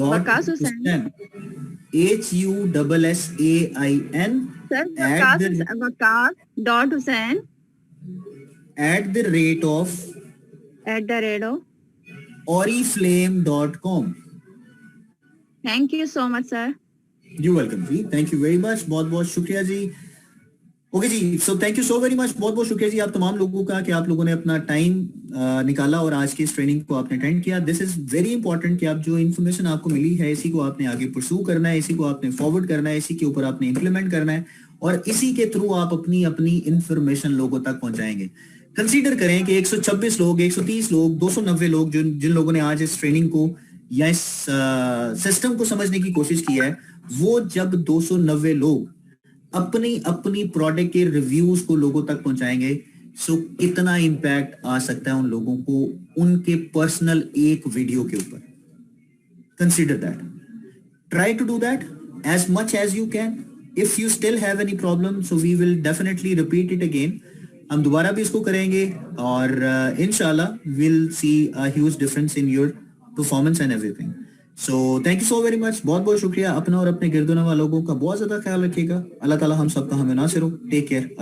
वकास हुसैन HUSSAIN वकास.हुसैन @oriflame.com। Thank you so much sir. You welcome जी, थैंक यू वेरी मच, बहुत बहुत शुक्रिया जी। ओके जी, so thank you so very much, बहुत बहुत शुक्रिया जी आप तमाम लोगों का कि आप लोगों ने अपना टाइम निकाला और आज की इस ट्रेनिंग को आपने अटेंड किया। दिस इज वेरी इंपॉर्टेंट कि आप जो इन्फॉर्मेशन आपको मिली है इसी को आपने आगे परस्यू करना है, इसी को आपने फॉरवर्ड करना है, इसी के ऊपर आपने इम्प्लीमेंट करना है और इसी के थ्रू आप अपनी अपनी इंफॉर्मेशन लोगों तक पहुंचाएंगे। कंसीडर करें कि 126 लोग, 130 लोग, 290 लोग जिन लोगों ने आज इस ट्रेनिंग को या इस सिस्टम को समझने की कोशिश की है, वो जब 290 लोग अपनी अपनी प्रोडक्ट के रिव्यूज को लोगों तक पहुंचाएंगे, सो कितना इंपैक्ट आ सकता है उन लोगों को उनके पर्सनल एक वीडियो के ऊपर। Consider that, try to do that as much as you can. If you still have any problem, so we will definitely repeat it again. हम दोबारा भी इसको करेंगे और इंशाल्लाह will see a huge difference in your performance and everything. So thank you so very much, बहुत बहुत शुक्रिया। अपना और अपने गिरदोनवा लोगों का बहुत ज्यादा ख्याल रखिएगा। अल्लाह ताला हम सबका हमें नासिर हो। Take care.